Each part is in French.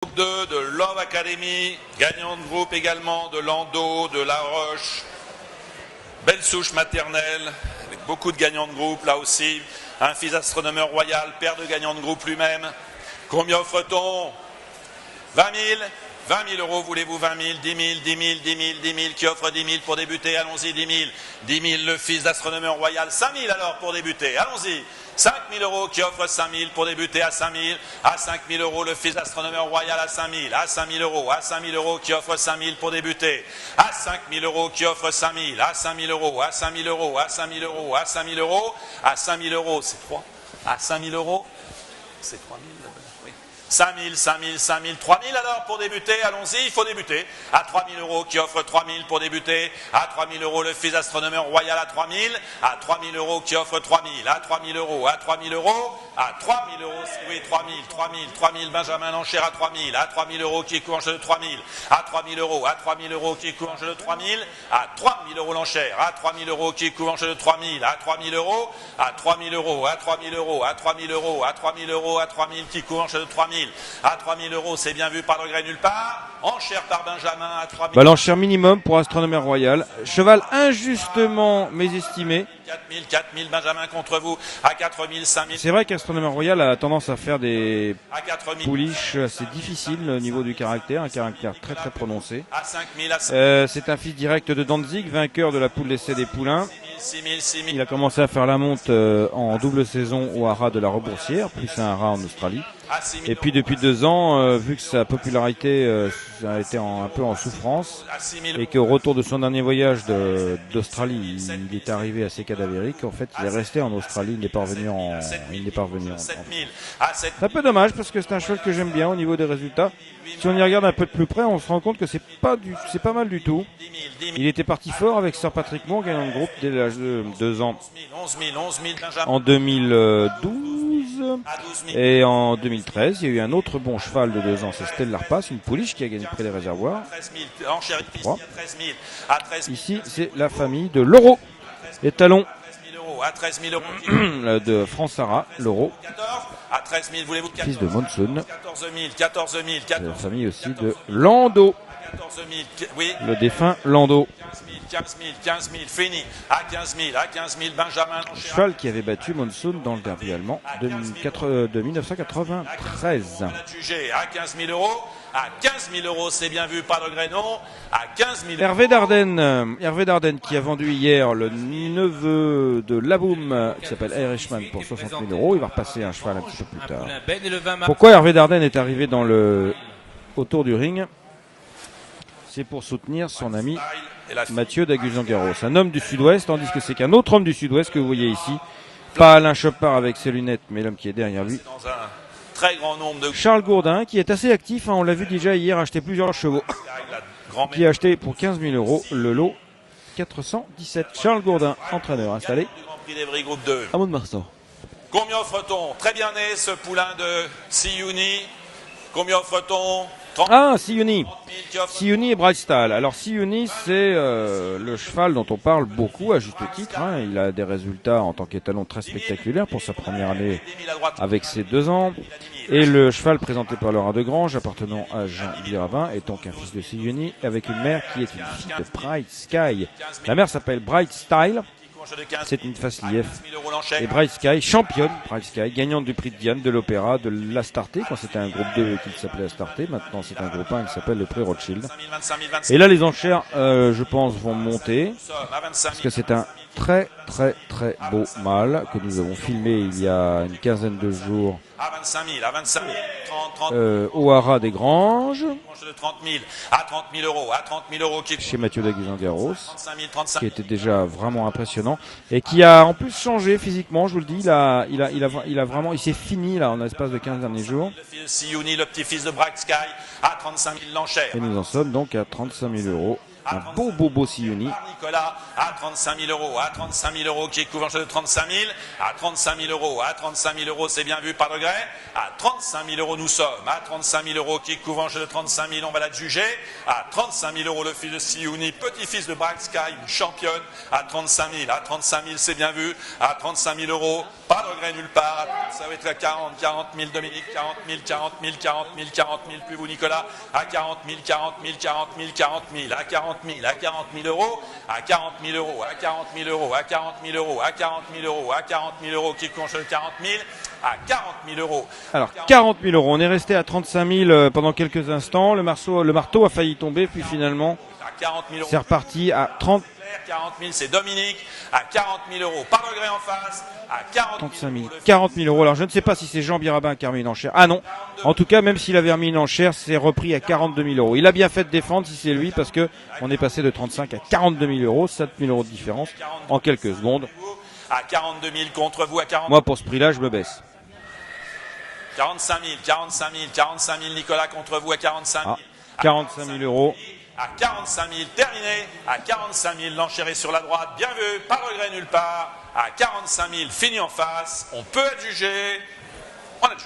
Groupe 2 de Love Academy, gagnant de groupe également de Lando, de La Roche. Belle souche maternelle, avec beaucoup de gagnants de groupe là aussi. Un fils astronomeur royal, père de gagnant de groupe lui-même. Combien offre-t-on? 20 000. 20 000 euros, voulez-vous 20 000, 10 000, 10 000, 10 000, 10 000, qui offre 10 000 pour débuter, allons-y, 10 000, 10 000, le fils d'astronomeur royal, 5 000 alors pour débuter, allons-y, 5 000 euros, qui offre 5 000 pour débuter à 5 000, à 5 000 euros, le fils d'astronomeur royal à 5 000, à 5 000 euros, à 5 000 euros, qui offre 5 000 pour débuter, à 5 000 euros, qui offre 5 000, à 5 000 euros, à 5 000 euros, à 5 000 euros, à 5 000 euros, à 5 000 euros, c'est 3, à 5 000 euros, c'est 3 000. 5 000, 5 000, 5 000, 3 000 alors pour débuter, allons-y, il faut débuter. À 3 000 euros, qui offre 3 000 pour débuter. À 3 000 euros, le fils astronomeur royal à 3 000. À 3 000 euros, qui offre 3 000. À 3 000 euros, à 3 000 euros. À 3 000 euros, oui, 3 000, 3 000, 3 000, Benjamin l'enchère à 3 000. À 3 000 euros, qui court en jeu de 3 000. À 3 000 euros, à 3 000 euros, qui court en jeu de 3 000. À 3 000 euros l'enchère. À 3 000 euros, qui court en jeu de 3 000. À 3 000 euros. À 3 000 euros, à 3 000 euros. À 3 000 euros, à 3 000 euros. À 3 000 qui court en jeu de 3 000. À 3 000 euros, c'est bien vu, pas de regret nulle part. Enchère par Benjamin à 3 000. Bah, l'enchère minimum pour astronomeur royal. Cheval injustement mésestimé. 4 000, Benjamin contre vous. À 4 000, 5 000. C'est vrai qu'astronomeur royal a tendance à faire des À 4 000. pouliches assez difficiles au niveau du caractère, un caractère très très prononcé. À 5 000, à 5 000. C'est un fils direct de Danzig, vainqueur de la poule d'essai des poulains. 6 000, 6 000. Il a commencé à faire la monte en double saison au haras de la Reboursière, puis un haras en Australie. À 6 000. Et puis depuis 2 ans, vu que sa popularité a été un peu en souffrance, À 6 000. et qu'au retour de son dernier voyage d'Australie, il est arrivé assez cadavérique. En fait, il est resté en Australie, il n'est pas revenu en 7 000. À 7 C'est un peu dommage parce que c'est un cheval que j'aime bien au niveau des résultats. Si on y regarde un peu de plus près, on se rend compte que c'est pas mal du tout. 10 000, 10 000. Il était parti fort avec Sir Patrick Moore, gagnant de groupe dès l'âge de 2 ans 11 000, 11 000, Benjamin. en 2012. À 12 000. Et en 2013, il y a eu un autre bon cheval de 2 ans, c'est Stellar Pass, une pouliche qui a gagné près des réservoirs. 13 000. Enchère ici à 13 000. À 13 000. Ici, c'est la famille de Loro, les talons À 13 000 euros. À 13 000 euros. de Fransara, Loro, 14. À 13 000, voulez-vous 14 fils de Monsoon, 14 000, 14 000, la 14 famille aussi de Lando, 000, oui, le défunt Lando. 15 000, 15 000, fini, à 15 000, à 15 000, Benjamin, Cheval qui avait battu Monsoon dans le derby allemand de 1993. on a jugé à 15 000 euros, à 15 000 euros, c'est bien vu, pas de regret, non, à 15 000 Hervé Dardenne qui a vendu hier le neveu de Laboum qui s'appelle Irishman pour 60 000 euros. Il va repasser un cheval un petit peu plus tard. Pourquoi Hervé Dardenne est arrivé autour du ring? C'est pour soutenir son ami Mathieu d'Agusan-Garros, un homme du Sud-Ouest, tandis que c'est qu'un autre homme du Sud-Ouest que vous voyez ici, pas Alain Chopard avec ses lunettes, mais l'homme qui est derrière lui, dans un très grand nombre de Charles Gourdin, qui est assez actif, hein, on l'a vu déjà hier acheter plusieurs chevaux, la grand-mère. qui a acheté pour 15 000 euros le lot 417. Charles Gourdin, entraîneur installé Du Grand Prix d'Evry Groupe 2. à Mont-de-Marsan. Combien offre-t-on? Très bien né, ce poulain de Siouni. Combien offre-t-on? 30 Ah, Siuni. 000 qui offre. Siuni et Brightstyle. Alors Siuni, c'est le cheval dont on parle beaucoup à juste titre, hein. Il a des résultats en tant qu'étalon très spectaculaires pour sa première année 10 000 à droite. avec ses 2 ans. Et le cheval présenté par Laura de Grange, appartenant à Jean Biravin, est donc un fils de Siuni avec une mère qui est une fille de Bright Sky. La mère s'appelle Bright Style. Jeu de 15 C'est une face lief. 000 euros l'enchère. Et Bright Sky, championne Bright Sky, gagnante du prix de Diane, de l'Opéra, de l'Astarté, quand c'était un groupe 2 qui s'appelait Astarté. Maintenant c'est un groupe 1 qui s'appelle le prix Rothschild. 25 000, 25 000. Et là les enchères, je pense, vont monter. Nous sommes à 25 Parce 000. que c'est un très très très beau mâle que nous avons filmé il y a une quinzaine de jours À 25 000, à 25 000. 30 au haras des Granges, jeu de 30 000. À 30 000 euros. À 30 000 euros qui chez Mathieu Daguizan-Garros, 35 000, 35 qui 000. était déjà vraiment impressionnant et qui a en plus changé physiquement, je vous le dis, il s'est fini là en l'espace de 15 derniers jours. Le fils Siouni, le petit-fils de Bright Sky, à 35 000 l'enchère. Et nous en sommes donc à 35 000 euros. Un beau Siuni. Par Nicolas, à 35 000 euros. À 35 000 euros qui couvre un jeu de 35 000. À 35 000 euros. À 35 000 euros, c'est bien vu, pas de regret. À 35 000 euros, nous sommes. À 35 000 euros qui couvre un jeu de 35 000, on va la juger. À 35 000 euros, le fils de Siouni, petit-fils de Bright Sky, une championne. À 35 000. À 35 000, c'est bien vu. À 35 000 euros. Pas de regret nulle part. Ça va être à 40 000 Dominique, 40 000, 40 000, 40 000, 40 000, plus vous Nicolas, à 40 000, 40 000, 40 000, 40 000, à 40 000, à 40 000 euros, à 40 000 euros, à 40 000 euros, à 40 000 euros, à 40 000 euros, à 40 000 euros, qui compte 40 000, à 40 000 euros. Alors 40 000 euros, on est resté à 35 000 pendant quelques instants, le marteau a failli tomber, puis finalement c'est reparti à 30 40 000, c'est Dominique, à 40 000 euros. Pas de regret en face, à 35 000. 40 000 euros. Alors je ne sais pas si c'est Jean Birabin qui a remis une enchère. Ah non. En tout cas, même s'il avait remis une enchère, c'est repris à 42 000 euros. Il a bien fait de défendre si c'est lui, parce que on est passé de 35 à 42 000 euros, 7 000 euros de différence en quelques secondes. À 42 000 contre vous, à 40 000. Moi, pour ce prix-là, je me baisse. 45 000, 45 000, 45 000, Nicolas contre vous à 45 000. 45 000 euros. À 45 000, terminé. À 45 000, l'enchère est sur la droite. Bien vu, pas de regret nulle part. À 45 000, fini en face. On peut adjuger. On adjuge.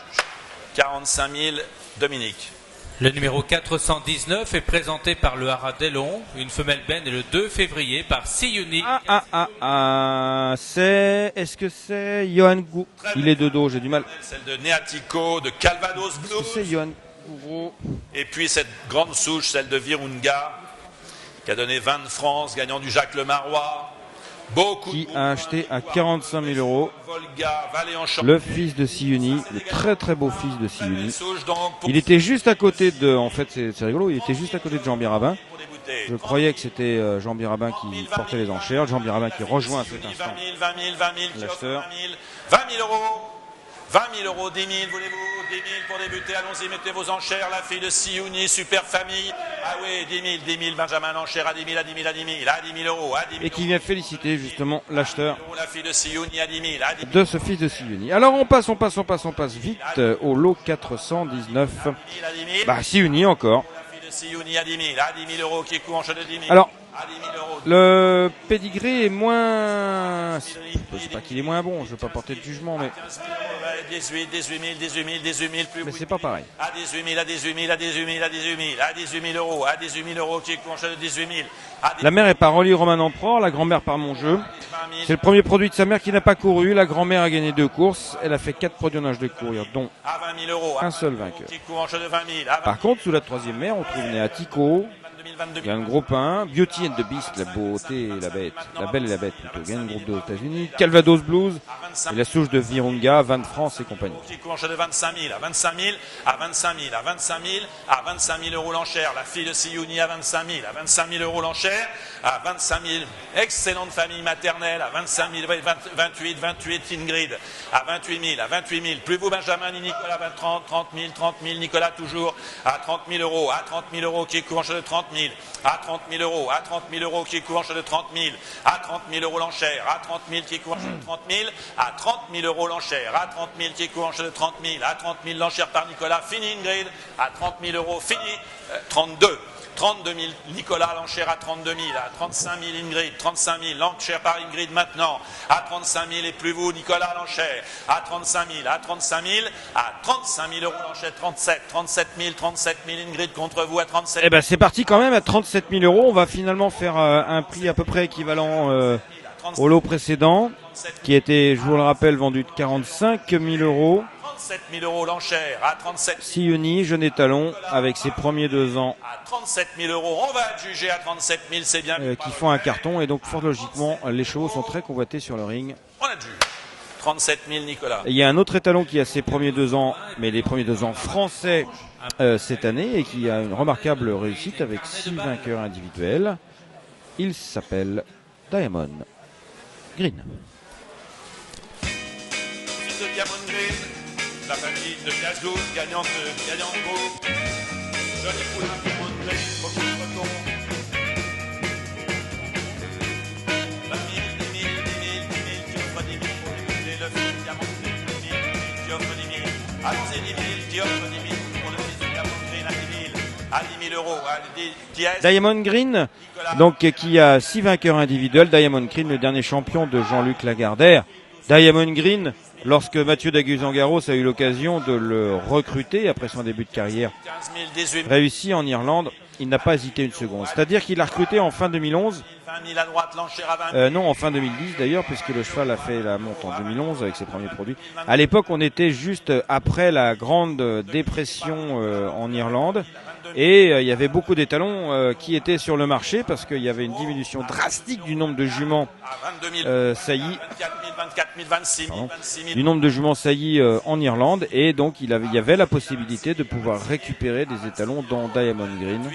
45 000, Dominique. Le numéro 419 est présenté par le Haras d'Ellon. Une femelle benne le 2 février par Siyuni. Est-ce que c'est Johan Gou? Il est de dos, j'ai du mal. Celle de Neatico, de Calvados Blues. Est-ce que c'est Johan Gouraud? Et puis cette grande souche, celle de Virunga, qui a donné 20 de France, gagnant du Jacques Le Marois. Beaucoup qui a acheté à 45 000 euros Volga, le fils de Siyuni, le très très beau fils de Siyuni. Il était juste à côté de, en fait c'est rigolo, il était juste à côté de Jean Birabin. Je croyais que c'était Jean Birabin qui portait les enchères, Jean Birabin qui rejoint à cet instant 20 000, l'acheteur. 20 000 euros. 20 000 euros, 10 000, voulez-vous 10 000 pour débuter, allons-y, mettez vos enchères, la fille de Siyuni, super famille. Ah oui, 10 000, Benjamin, l'enchère à 10 000, à 10 000, à 10 000, à 10 000 euros, à 10 000. Et qui vient féliciter justement l'acheteur la fille de Siyuni à 10 000, à 10 000. De ce fils de Siyuni. Alors on passe vite au lot 419. Bah Siyuni encore. La fille de Siyuni à 10 000, à 10 000 euros, qui coûte en jeu de 10 000. Alors, à 10 000 euros. le pédigré est moins... C'est pas qu'il est moins bon, je veux pas porter de jugement, mais... 18 000, plus. Mais c'est pas pareil. À 18 000, à 18 000, à 18 000, à 18 000, à 18 000 euros, à 18 000 euros, qui coûte en jeu de 18 000. La mère est par Oli Roman Emperor, la grand-mère par Monjeu. C'est le premier produit de sa mère qui n'a pas couru. La grand-mère a gagné 2 courses. Elle a fait 4 podiumages de courir, dont un seul vainqueur. Par contre, sous la troisième mère, on trouve Neatico, Gagne Groupe 1, Beauty and the Beast, la beauté et la bête, la belle et la bête plutôt, Gagne Groupe 2 aux États-Unis, Calvados Blues et la souche de Virunga, 20 de France et compagnie. Qui court de 25 000 à 25 000, à 25 000, à 25 000, à 25 000 euros l'enchère. La fille de Siyuni à 25 000, à 25 000 euros l'enchère, à 25 000, excellente famille maternelle, à 25 000, 28 Ingrid, à 28 000, à 28 000, plus vous Benjamin ni Nicolas, 30 000, Nicolas toujours, à 30 000 euros, à 30 000 euros qui court de 30 000, à 30 000 euros, à 30 000 euros qui court de 30 000, à 30 000 euros l'enchère, à 30 000 qui court de 30 000, à 30 000 euros l'enchère, à 30 000 qui court de 30 000, à 30 000 l'enchère par Nicolas, fini Ingrid, à 30 000 euros, fini, 32 000 Nicolas, l'enchère à 32 000, à 35 000 Ingrid, 35 000, l'enchère par Ingrid maintenant, à 35 000 et plus vous Nicolas, l'enchère, à 35 000, à 35 000, à 35 000 euros l'enchère, 37 000 Ingrid contre vous à 37 000. Eh ben c'est parti quand même à 37 000 euros. On va finalement faire un prix à peu près équivalent au lot précédent, qui était, je vous le rappelle, vendu de 45 000 euros. 37 000 euros l'enchère, à 37 000. Siyuni, jeune étalon, avec ses premiers 2 ans. À 37 000 euros, on va juger à 37 000, c'est bien. Qui font un carton, et donc fort logiquement, les chevaux sont très convoités sur le ring. On a dû. 37 000 Nicolas. Et il y a un autre étalon qui a ses premiers 2 ans, mais les premiers 2 ans français cette année, et qui a une remarquable réussite avec 6 vainqueurs individuels. Il s'appelle Diamond Green. Fils de Diamond Green, la famille de Gazou, gagnant groupe. Joli poulain Diamond Green, beaucoup de breton. 20 000, 10 000, 10 000, 10 000, qui offre 10 000 pour débuter. Le fils de Diamond Green, 10 000, qui offre 10 000. Allons-y, 10 000, qui offre 10 000 pour le fils de Diamond Green à 10 000. À 10 000 euros. Diamond Green, donc qui a 6 vainqueurs individuels. Diamond Green, le dernier champion de Jean-Luc Lagardère. Diamond Green, lorsque Mathieu Daguzan-Garros a eu l'occasion de le recruter après son début de carrière réussi en Irlande, il n'a pas hésité une seconde. C'est-à-dire qu'il a recruté en fin 2011. 20 000 à droite, l'enchère à 20 000. Non, en fin 2010 d'ailleurs, puisque le cheval a fait la monte en 2011 avec ses premiers produits. À l'époque, on était juste après la grande dépression en Irlande. Et il y avait beaucoup d'étalons qui étaient sur le marché parce qu'il y avait une diminution drastique du nombre de juments saillies. 24 000, 26 000, 26 000. Du nombre de juments saillies en Irlande. Et donc, il y avait la possibilité de pouvoir récupérer des étalons dans Diamond Green.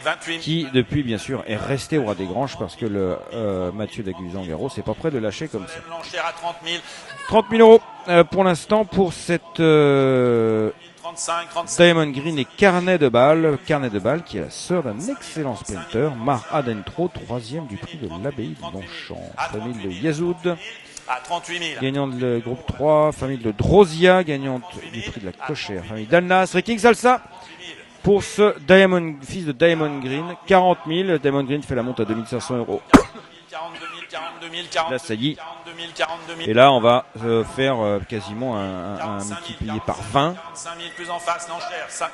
28. Qui, depuis, bien sûr, est resté au ras des Granges parce que le Mathieu d'Aguillon-Garot c'est pas prêt de lâcher comme ça. L'enchère à 30 000. 30 000 euros pour l'instant pour cette 35. Diamond Green et Carnet de Bâle. Carnet de Bâle qui est la sœur d'un excellent sprinter, Mar Adentro, 3e du prix de l'abbaye de Longchamp. Famille de Yazoud, À 38 000. gagnant de groupe 3. Famille de Drozia, gagnante du prix de la Cochère. Famille d'Alnas, Riking Salsa. Pour ce fils de Diamond Green, 40 000. Diamond Green fait la monte à 2500 euros. 42 000. Là, ça y est. 42 000. Et là, on va faire quasiment un multiplié par 20. 45 000 plus en face, l'enchère. Ça,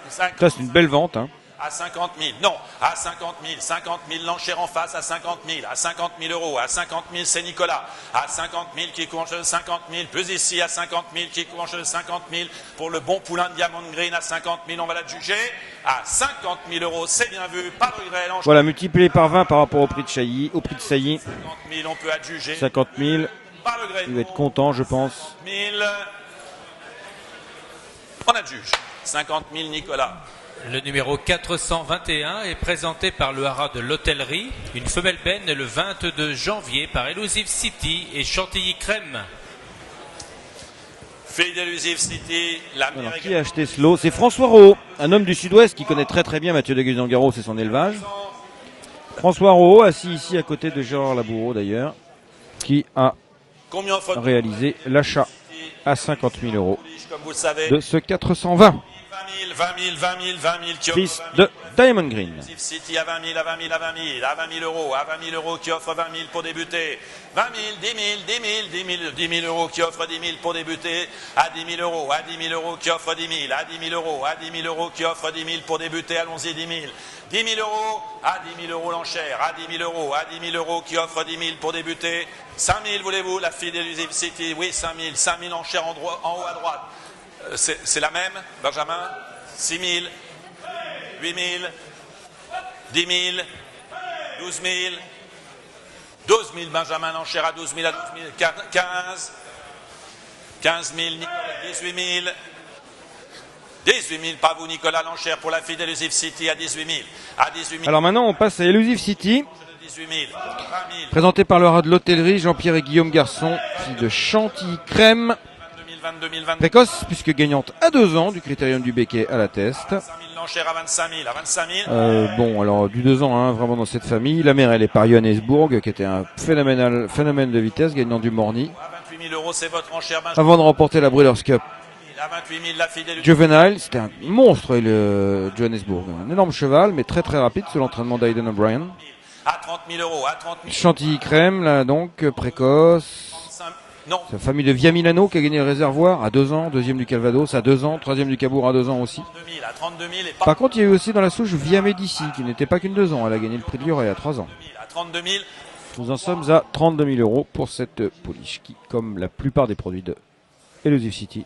c'est une belle vente. Hein. À 50 000. Non, à 50 000. 50 000, l'enchère en face à 50 000. À 50 000 euros. À 50 000, c'est Nicolas. À 50 000 qui court de 50 000. Plus ici à 50 000 qui court de 50 000. Pour le bon poulain de Diamond Green à 50 000, on va la juger. À 50 000 euros, c'est bien vu. Pas de regret. L'enchère. Voilà, multiplié par 20 par rapport au prix de Sailly. 50 000, on peut adjuger. 50 000. Pas de regret. Il va être content, je pense. 1000. On adjuge. 50 000, Nicolas. Le numéro 421 est présenté par le haras de l'Hôtellerie. Une femelle benne le 22 janvier par Elusive City et Chantilly Crème. Fille d'Elusive City, la Alors, qui a acheté ce lot? C'est François Rowe, un homme du Sud-Ouest qui connaît très très bien Mathieu d'Aguillon-Garot, c'est son élevage. François Rowe, assis ici à côté de Gérard Laboureau d'ailleurs, qui a réalisé l'achat à 50 000 euros comme vous le savez, de ce 420. 20 000 Fils de Diamond Green. City à 20 000, à 20 000, à 20 000, à 20 000 euros, à 20 000 euros qui offre 20 000 pour débuter. 20 000, 10 000 euros qui offre 10 000 pour débuter. À 10 000 euros, à 10 000 euros qui offre 10 000, à 10 000 euros, à 10 000 euros qui offre 10 000 pour débuter. Allons-y, 10 000. 10 000 euros, à 10 000 euros l'enchère, à 10 000 euros, à 10 000 euros qui offre 10 000 pour débuter. 5 000, voulez-vous, la fille d'Elusive City? Oui, 5 000 enchères en haut à droite. C'est la même, Benjamin? 6 000, 8 000, 10 000, 12 000, 12 000, Benjamin, l'enchère à 12 000, à 12 000, 15 000, 18 000, 18 000, pas vous, Nicolas, l'enchère pour la fille d'Elusive City à 18 000, à 18 000. Alors maintenant, on passe à Elusive City. 18 000, 20 000. Présenté par le haras de l'Hôtellerie, Jean-Pierre et Guillaume Garçon, fille de Chantilly Crème. 22 000, Précoce, puisque gagnante à 2 ans du Critérium du Becquet à la Teste. 5 000, l'enchère à 25 000, à 25 000. Bon, alors du 2 ans, hein, vraiment dans cette famille. La mère, elle est par Johannesburg, qui était un phénomène de vitesse, gagnant du Morny. À 28 000 euros, c'est votre enchère, Benjamin. Avant de remporter la Breeders' Cup, À 28 000, la fille d'Elusive. Juvenile, c'était un monstre, le Johannesburg. Un énorme cheval, mais très très rapide sous l'entraînement d'Aiden O'Brien. À 30 000 euros, à 30 000. Chantilly Crème, là donc, précoce. 35 non, C'est la famille de Via Milano qui a gagné le réservoir à 2 ans, 2e du Calvados à 2 ans, 3e du Cabourg à 2 ans aussi. 32 000, à 32 000 et pas Par contre, il y a eu aussi dans la souche Via Medici, qui n'était pas qu'une 2 ans. Elle a gagné le prix de Lioret à 3 ans. 000, à 32 000. Nous en sommes à 32 000 euros pour cette pouliche qui, comme la plupart des produits de Elusive City,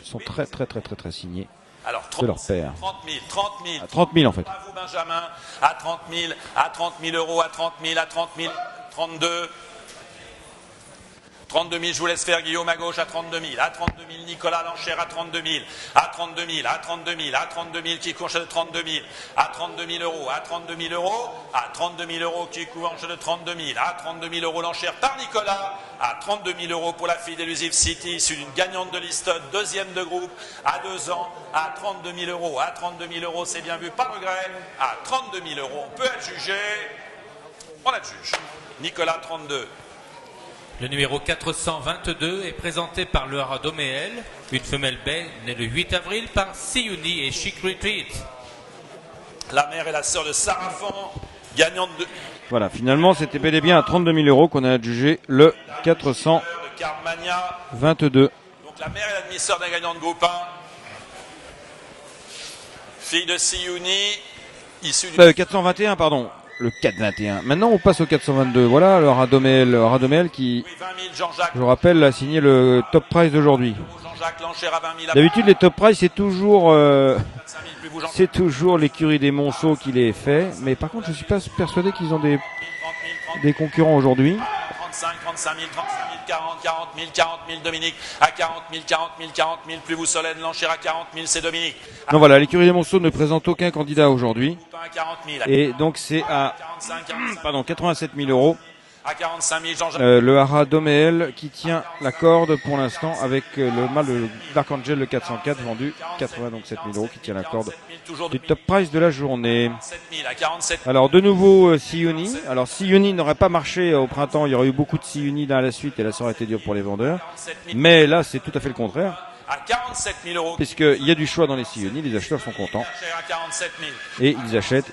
sont très très très très très signés Alors, de leur père. 30 000, 30 000. À 30 000 en fait. À vous, Benjamin, à 30 000, à 30 000 euros, à 30 000, à 30 000, 32. 32 000, je vous laisse faire Guillaume à gauche à 32 000, à 32 000, Nicolas l'enchère à 32 000, à 32 000, à 32 000, à 32 000 qui court de 32 000, à 32 000 euros, à 32 000 euros, à 32 000 euros qui court de 32 000, à 32 000 euros l'enchère par Nicolas, à 32 000 euros pour la fille d'Elusive City, issue d'une gagnante de Liston, 2e de groupe, à 2 ans, à 32 000 euros, à 32 000 euros, c'est bien vu, pas de regret, à 32 000 euros, on peut adjuger, on adjuge. Nicolas 32. Le numéro 422 est présenté par le haras d'Oméel. Une femelle belle née le 8 avril par Siouni et Chic Retreat. La mère et la sœur de Sarafan, gagnante de Voilà, finalement, c'était bel et bien à 32 000 euros qu'on a adjugé le 422. Carmania. Donc la mère et la demi-sœur d'un gagnant de groupe 1. Fille de Siouni. issu du... 421, pardon. Le 421. Maintenant, on passe au 422. Voilà, le Radomel qui, je rappelle, a signé le top price d'aujourd'hui. D'habitude, les top price, c'est toujours l'écurie des Monceaux qui les fait. Mais par contre, je suis pas persuadé qu'ils ont des concurrents aujourd'hui. 35 000, 40 000 Dominique, à 40 000, 40 000, plus vous Solène, l'enchère à 40 000, c'est Dominique. Non voilà, l'écurie des Monceaux ne présente aucun candidat aujourd'hui. Et donc c'est à 87 000 euros. À 45 000, Jean-Jacques. Le Hara Doméel qui tient la corde pour l'instant avec le mâle d'Archangel le 404 vendu 87 000 euros qui tient la corde du top price de la journée. Alors de nouveau Siuni. Alors Siuni n'aurait pas marché au printemps, il y aurait eu beaucoup de Siuni dans la suite et là ça aurait été dur pour les vendeurs. Mais là c'est tout à fait le contraire. À 47 000 euros. Puisqu'il y a du choix dans les Siuni, les acheteurs sont contents. Et ils achètent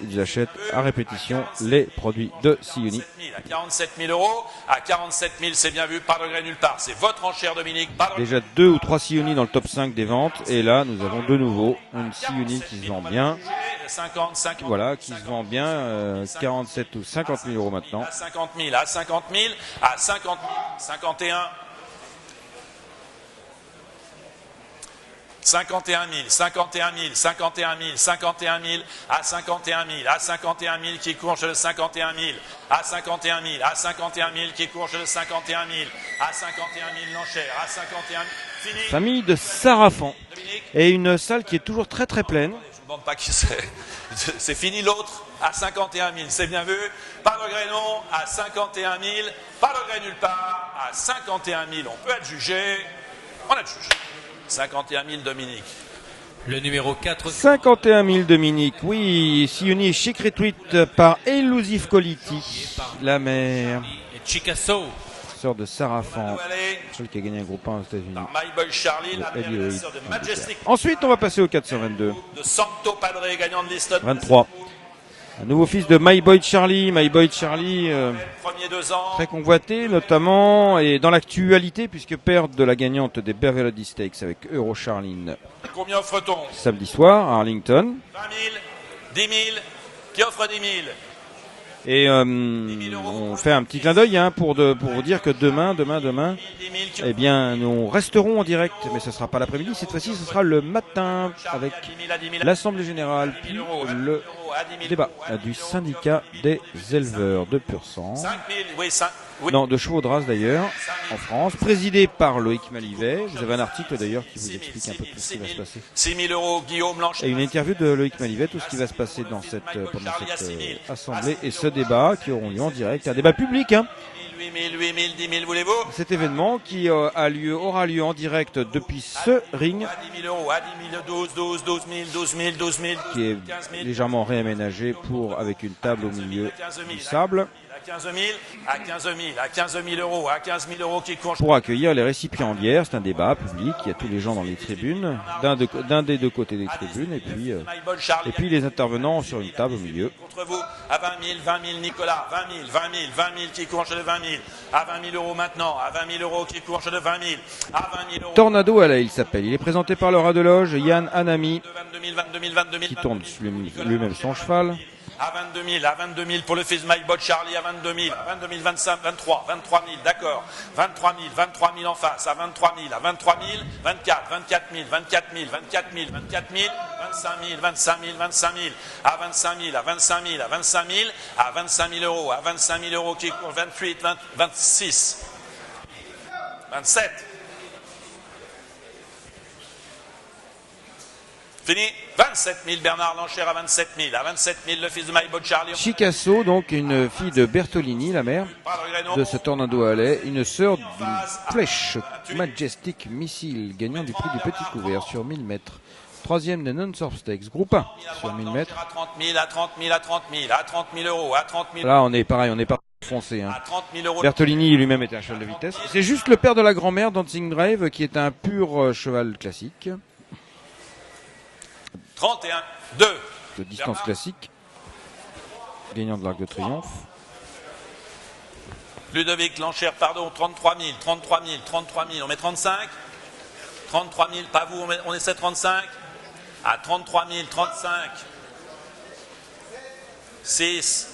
à répétition les produits de Siuni. À 47 000 euros, à 47 000 c'est bien vu, pas de regret nulle part. C'est votre enchère Dominique. Déjà 2 ou 3 Siuni dans le top 5 des ventes. Et là nous avons de nouveau une Siuni qui se vend bien. 50. Voilà, qui se vend bien, 47 ou 50 000 euros maintenant. À 50 000, à 50 000, à 50 000, 51. 51 000, 51 000, 51 000, 51 000, à 51 000, à 51 000 qui court chez le 51 000, à 51 000, à 51 000 qui court chez le 51 000, à 51 000 l'enchère, à 51 000. Fini. Famille de Sarafan. Et une salle qui est toujours très très pleine. Je ne me demande pas qui c'est. C'est fini l'autre, à 51 000, c'est bien vu. Pas de regret non, à 51 000, pas de regret nulle part, à 51 000, on peut être jugé, on est jugé. 51 000 Dominique. Le numéro 4. 51 000 Dominique. Oui, Siuni chic retweet par Elusif Coliti. La mère. Et Chicasso. Sœur de Sarafan. Celle qui a gagné un groupe 1 aux États-Unis. My Boy Charlie, la sœur de Majestic. Ensuite, on va passer au 422. De Santo Padre, gagnant de Liston. 23. Un nouveau fils de My Boy Charlie. My Boy Charlie, Premier 2 ans. très convoité notamment et dans l'actualité puisque père de la gagnante des Beverly Stakes avec Euro Charline. Combien offre-t-on? Samedi soir à Arlington. 20 000, 10 000, qui offre 10 000? Et on fait un petit clin d'œil pour vous dire que demain, eh bien, nous resterons en direct, mais ce ne sera pas l'après-midi. Cette fois-ci, ce sera le matin avec l'Assemblée Générale, puis le débat du syndicat des éleveurs de pur sang. 5 000, oui, 5 000. Non, de chevaux de race d'ailleurs, en France, présidé par Loïc Malivet. Vous avez un article d'ailleurs qui vous explique un peu tout ce qui va se passer. 6 000 euros, Guillaume Lanche. Et une interview de Loïc Malivet, tout ce qui va se passer dans pendant cette assemblée et ce débat qui auront lieu en direct. Un débat public, 8 000, 10 000, voulez-vous? Cet événement qui aura lieu en direct depuis ce ring. À 10 000 euros, à 10 000, 12 000. Qui est légèrement réaménagé avec une table au milieu du sable. À 15 000, à 15 000, à 15 000 euros, à 15 000 euros qui courent. Pour accueillir les récipiendaires, c'est un débat public, il y a tous les gens dans les tribunes, d'un des deux côtés des tribunes, et puis les intervenants sur une table au milieu. Contre vous, à 20 000, Nicolas, 20 000 qui courent chez le 20 000, à 20 000 euros maintenant, à 20 000 euros qui courent chez le 20 000, à 20 000 euros. Tornado Alley, il s'appelle. Il est présenté par le rat de loge, Yann Anami, 22 000, qui tourne lui-même son cheval. À 22 000 pour le fils de My Bot Charlie, à 22 000, 25, 23 000, d'accord. 23 000 en face, à 23 000, à 24 000, 25 000, à 25 000, à 25 000 euros, à 25 000 euros qui courent 28, 26, 27. Fini. 27 000 Bernard Lanchère à 27 000. À 27 000 le fils de My Bot Charlie. Chicasso, donc une fille de Bertolini, la mère de ce Tornado Alley, une sœur d'une flèche Majestic Missile, gagnant du prix du petit couvert sur 1000 mètres. Troisième des non-surf stakes, groupe 1 sur 1000 mètres. À 30 000, à 30 000, à 30 000, à 30 000 euros, à 30 000. Là, on est pareil, on n'est pas foncé. À 30 000 euros. Bertolini lui-même était un cheval de vitesse. C'est juste le père de la grand-mère, Dancing Drive, qui est un pur cheval classique. 31, 2. De distance classique. Gagnant de l'Arc de Triomphe. Ludovic Lanchère, pardon, 33 000, 33 000, on met 35. 33 000, pas vous, on essaie 35. À 33 000, 35. 6.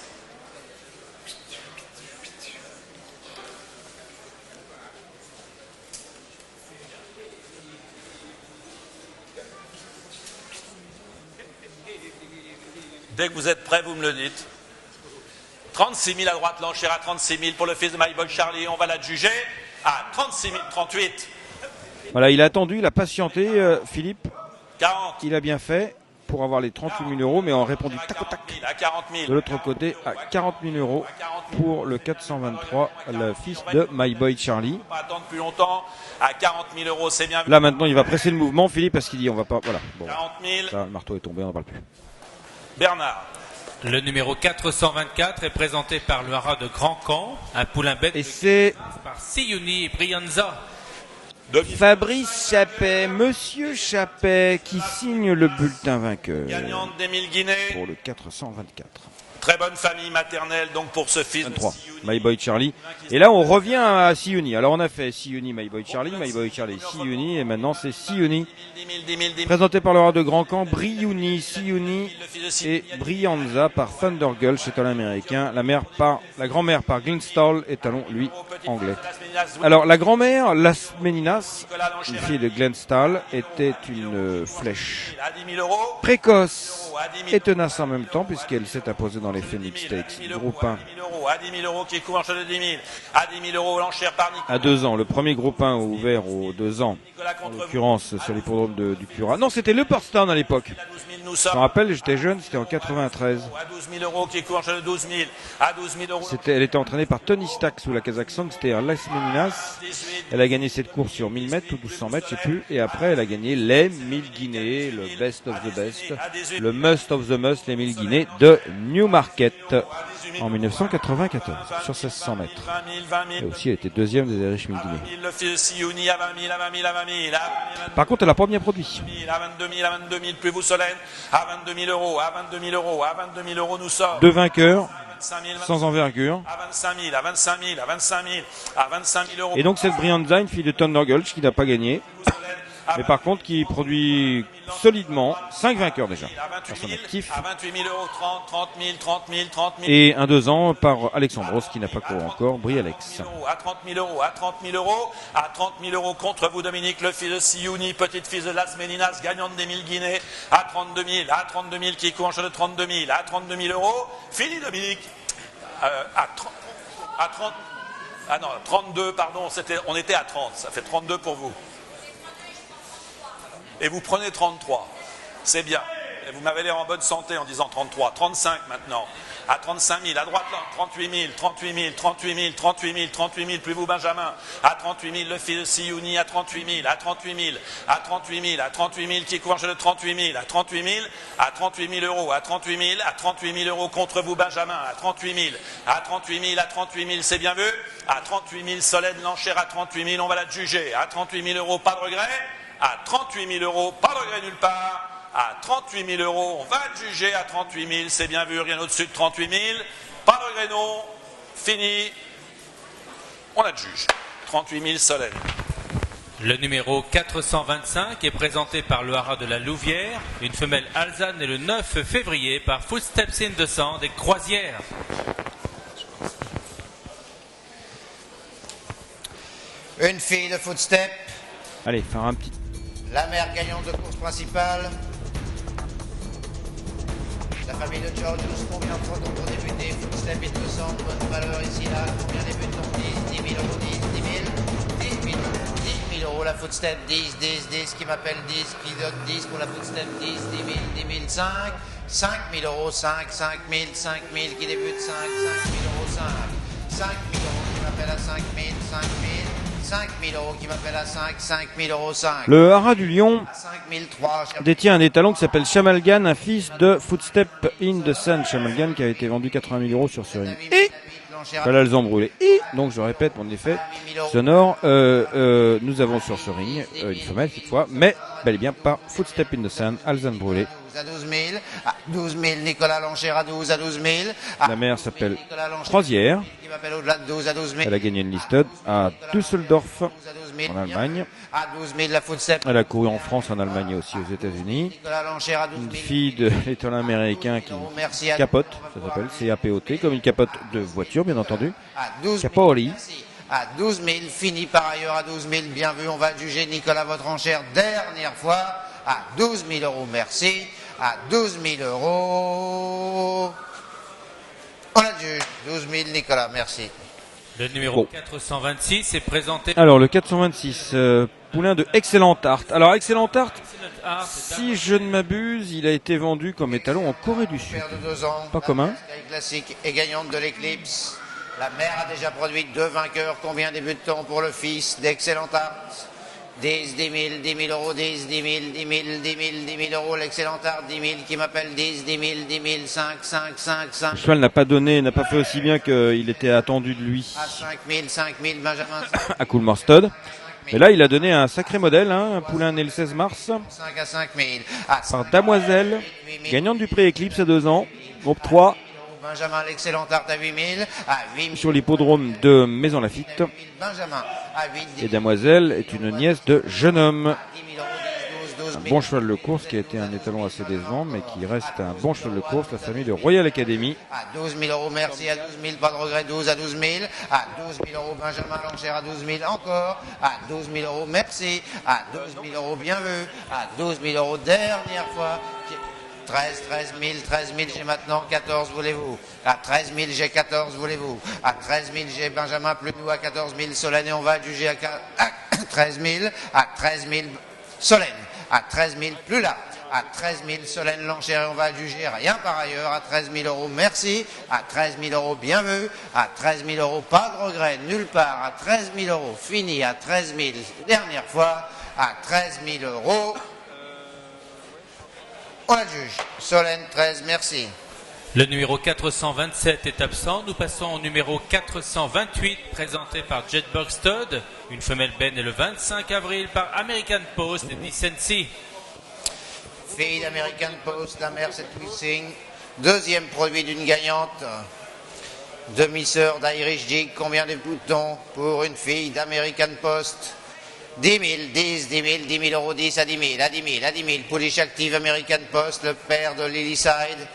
Dès que vous êtes prêts, vous me le dites. 36 000 à droite, l'enchère à 36 000 pour le fils de My Boy Charlie. On va la juger à 36 000, 38. Voilà, il a attendu, il a patienté, Philippe. 40. Il a bien fait pour avoir les 38 000 euros, mais on a répondu tac au tac. À 40 000. De l'autre côté, à 40 000 euros pour le 423, le fils de My Boy Charlie. Pas attendre plus longtemps. À 40 000 euros, c'est bien. Là maintenant, il va presser le mouvement, Philippe, parce qu'il dit on va pas. Voilà. Bon, 40 000. ça, le marteau est tombé, on n'en parle plus. Bernard. Le numéro 424 est présenté par le haras de Grand Camp, un poulain bête Et c'est par Siyouni et Brianza. Fabrice Chappet, Monsieur Chappet, qui signe le bulletin vainqueur Gagnante des 1000 guinées. pour le 424. Très bonne famille maternelle donc pour ce fils 23, de Siyouni. My Boy Charlie. Et là, on revient à Siyouni. Alors, on a fait Siyouni, My Boy Charlie, Siyouni, et maintenant c'est Siyouni. 10 000. Présenté par le rat de Grand Camp, Briouni, Siyouni Le fils de et Siyouni. Brianza par Thunder Girl chez talon américain. La grand-mère par Glynstall et talon, lui, anglais. Alors, la grand-mère, Las Meninas, une fille de Glynstall, était une flèche À 10 000 euros. précoce et tenace en même temps, puisqu'elle s'est imposée dans les Phoenix Stakes. Groupe 1 À 10 000 euros qui couvre en de 10 000. À 10 000 euros, l'enchère par Nicolas. à 2 ans. Le premier groupe 1 ouvert aux 2 ans, en Contre vous. l'occurrence sur l'hippodrome du Curat. Non, c'était Leopardstown à l'époque. À 12 000, nous Je me sommes. rappelle, j'étais jeune, c'était en 93. À 12 000 euros qui couvre en de 12 000. À 12 000 euros. Elle était entraînée par Tony Stack sous la Kazakhstan, c'était un Las Meninas. 18. Elle a gagné cette course sur 1000 mètres ou 1200 mètres, je sais plus. Et après, elle a gagné les 1000 Guinées, le best of the best, le must of the must, les 1000 Guinées de Newmarket en 1994 sur 1600 mètres. 20 000, 20 000. Et aussi, elle était deuxième des Irish 1000 Guinées. Le fils de Siyouni à 20 000, à 20 000, à 20 000. À Par contre, elle n'a pas bien produit. 22 000, à 22 000, à 22 000, plus vous Solène. À 22 000 euros, à 22 000 euros, à 22 000 euros, nous sommes. Deux vainqueurs, 25 000, sans envergure. à 25 000, à 25 000, à 25 000, à 25 000 euros. Et donc, cette Brianza, une fille de Thunder Gulch, qui n'a pas gagné. Mais par contre, qui produit solidement 5 vainqueurs déjà dans son actif. À 28 000 euros, 30 000, 30 000, 30 000. Et un 2 ans par Alexandros, qui n'a pas couru encore, Brialex. À 30 000 euros, à 30 000 euros, à 30 000 euros contre vous, Dominique, le fils de Siyouni, petite fils de Las Meninas, gagnante des 1000 Guinées, à 32 000, qui court en de 32 000, à 32 000 euros. Fini, Dominique. À 30, ah non, 32, pardon, on était à 30, ça fait 32 pour vous. Et vous prenez 33, c'est bien. Et vous m'avez l'air en bonne santé en disant 33, 35 maintenant. À 35 000, à droite là, 38 000, 38 000, 38 000, 38 000, 38 000, plus vous Benjamin. À 38 000, le fils de Siyouni, à 38 000, à 38 000, à 38 000, à 38 000, qui court de 38 000, à 38 000, à 38 000 euros, à 38 000, à 38 000 euros contre vous Benjamin, à 38 000, à 38 000, à 38 000, c'est bien vu. À 38 000, Solène l'enchère à 38 000, on va la juger. À 38 000 euros, pas de regret. À 38 000 euros, pas de regret nulle part. À 38 000 euros, on va juger à 38 000, c'est bien vu, rien au-dessus de 38 000. Pas de regret non, fini. On adjuge. 38 000, Solène. Le numéro 425 est présenté par le haras de la Louvière. Une femelle alezane est le 9 février par Footsteps in the Sand des Croisières. Une fille de Footstep, Allez, faire un petit... la mère gagnante de course principale. La famille de George, combien d'entre pour débuter? Footstep in the Sand, bonne valeur ici, là. Combien débutons? 10 000 euros, 10 000, 10 000, 10 000 euros la Footstep, 10, 10, 10, qui m'appelle 10, qui donne 10 pour la Footstep, 10, 10 000, 10 000, 5 000 euros, 5 000, 5 000, qui débute 5 000 euros, 5 000 euros, qui m'appelle à 5 000, 5 000, 5 000 euros, qui m'appelle à 5 000 euros, 5. Le haras du Lion 5 003, détient un étalon qui s'appelle Chamalgan, un fils de Footstep in the Sun. Chamalgan qui a été vendu 80 000 euros sur ce ring. Et voilà, elles ont brûlé. Et donc je répète mon effet sonore. Nous avons sur ce ring une femelle cette fois, mais bel et bien par Footstep in the Sun, Alzane brûlée. à 12 000, à 12 000, Nicolas Lanchère à 12 000. La mère s'appelle Croisière. Qui m'appelle au-delà de 12 à 12 000. Elle a gagné une listed à Düsseldorf. 12 à 12 000. en Allemagne. À 12 000, la footstep. Elle a couru en France, en Allemagne et aussi aux États-Unis. Nicolas Lanchère à 12 Une 000. fille de l'étalon américain qui Merci à capote, ça s'appelle CAPOT, comme une capote de voiture, bien entendu. À 12 000. Capoli. Merci. À 12 000, fini par ailleurs à 12 000, bien vu, on va juger Nicolas votre enchère dernière fois, à 12 000 euros, merci, à 12 000 euros, on la juge, 12 000 Nicolas, merci. Le numéro 426 est présenté. Alors le 426, poulain de Excellent Art. Alors Excellent Art, si je ne m'abuse, il a été vendu comme étalon en Corée du Sud. Père de 2 ans, Pas commun. Classique et gagnante de l'Eclipse. La mère a déjà produit 2 vainqueurs. Combien débute-t-on pour le fils d'Excellent Art? 10 000, 10 000 euros, 10 000, 10 000, 10 000, 10 000 euros. L'Excellent Art, 10 000 qui m'appelle 10 000, 10 000, 5, 5. Le cheval n'a pas donné, n'a pas fait aussi bien qu'il était attendu de lui À 5 000, Benjamin. à Coolmore-Stud. Mais là, il a donné un sacré modèle, hein, un poulain né le 16 mars, 5 à 5 000. À par Damoiselle, gagnante du prix Eclipse à 2 ans, groupe 3, Benjamin, l'Excellent Art à 8 000. À 8 000. sur l'hippodrome de Maison Lafitte. Benjamin, à 8 000. Et Damoiselle est une nièce de jeune homme. 10 000 euros, 10, 12 Un 000. bon cheval de course qui a été un étalon assez décevant, mais qui reste un bon cheval de course, la famille de Royal Academy. À 12 000 euros, merci. À 12 000, pas de regret. 12 à 12 000. À 12 000 euros, Benjamin Lanchère à 12 000 encore. À 12 000 euros, merci. À 12 000 euros, bien vu. À 12 000 euros, dernière fois. 13 000, j'ai maintenant 14, voulez-vous? À 13 000, j'ai 14, voulez-vous? À 13 000, j'ai Benjamin Plenou à 14 000, Solène, et on va juger à 13 000. À 13 000, Solène. À 13 000, plus là. À 13 000, Solène Lanchère, et on va juger rien par ailleurs. À 13 000 euros, merci. À 13 000 euros, bien vu. À 13 000 euros, pas de regret, nulle part. À 13 000 euros, fini. À 13 000, dernière fois. À 13 000 euros, on la juge. Solène, 13, merci. Le numéro 427 est absent. Nous passons au numéro 428, présenté par Jetbox Stud. Une femelle benne le 25 avril par American Post et Decency. Fille d'American Post, la mère c'est Twisting. Deuxième produit d'une gagnante. Demi-sœur d'Irish Jig. Combien de boutons pour une fille d'American Post? 10 000, 10 000, 10 000 euros, 10 à 10 000, à 10 000, à 10 000. Pouliche active American Post, le père de Lilyside.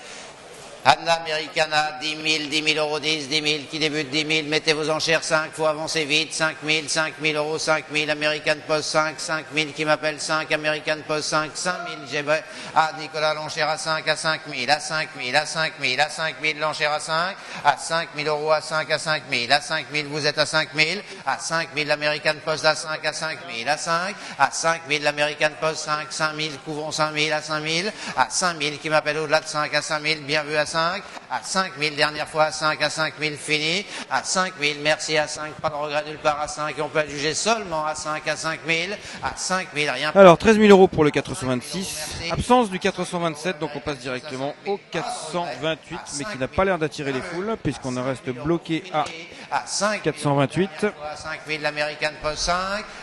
Anna Americana, 10 000, 10 000 euros, 10 000, qui débute 10 000, mettez vos enchères 5, faut avancer vite, 5 000 euros, 5 000, American Post 5 000 qui m'appelle 5, American Post 5 000, j'ai à Nicolas l'enchère à 5, à 5 000, à 5 000, à 5 000, à 5 000, l'enchère à 5 000 euros, à 5, à 5 000, à 5 000, vous êtes à 5 000, à 5 000, l'American Post à 5, à 5 000, à 5, à 5 000, l'American Post 5 000, couvrons 5 000, à 5 000, à 5 000 qui m'appelle au-delà de 5, à 5 000, bien vu à 5, à 5 000, dernière fois à 5, à 5 000, fini, à 5 000, merci à 5, pas de regret nulle part à 5, et on peut juger seulement à 5, à 5 000, à 5 000, rien. Alors 13 000 euros pour le 426, absence du 427, donc on passe directement au 428, mais qui n'a pas l'air d'attirer les foules, puisqu'on en reste bloqué à 428. À 5 000, l'American Post 5,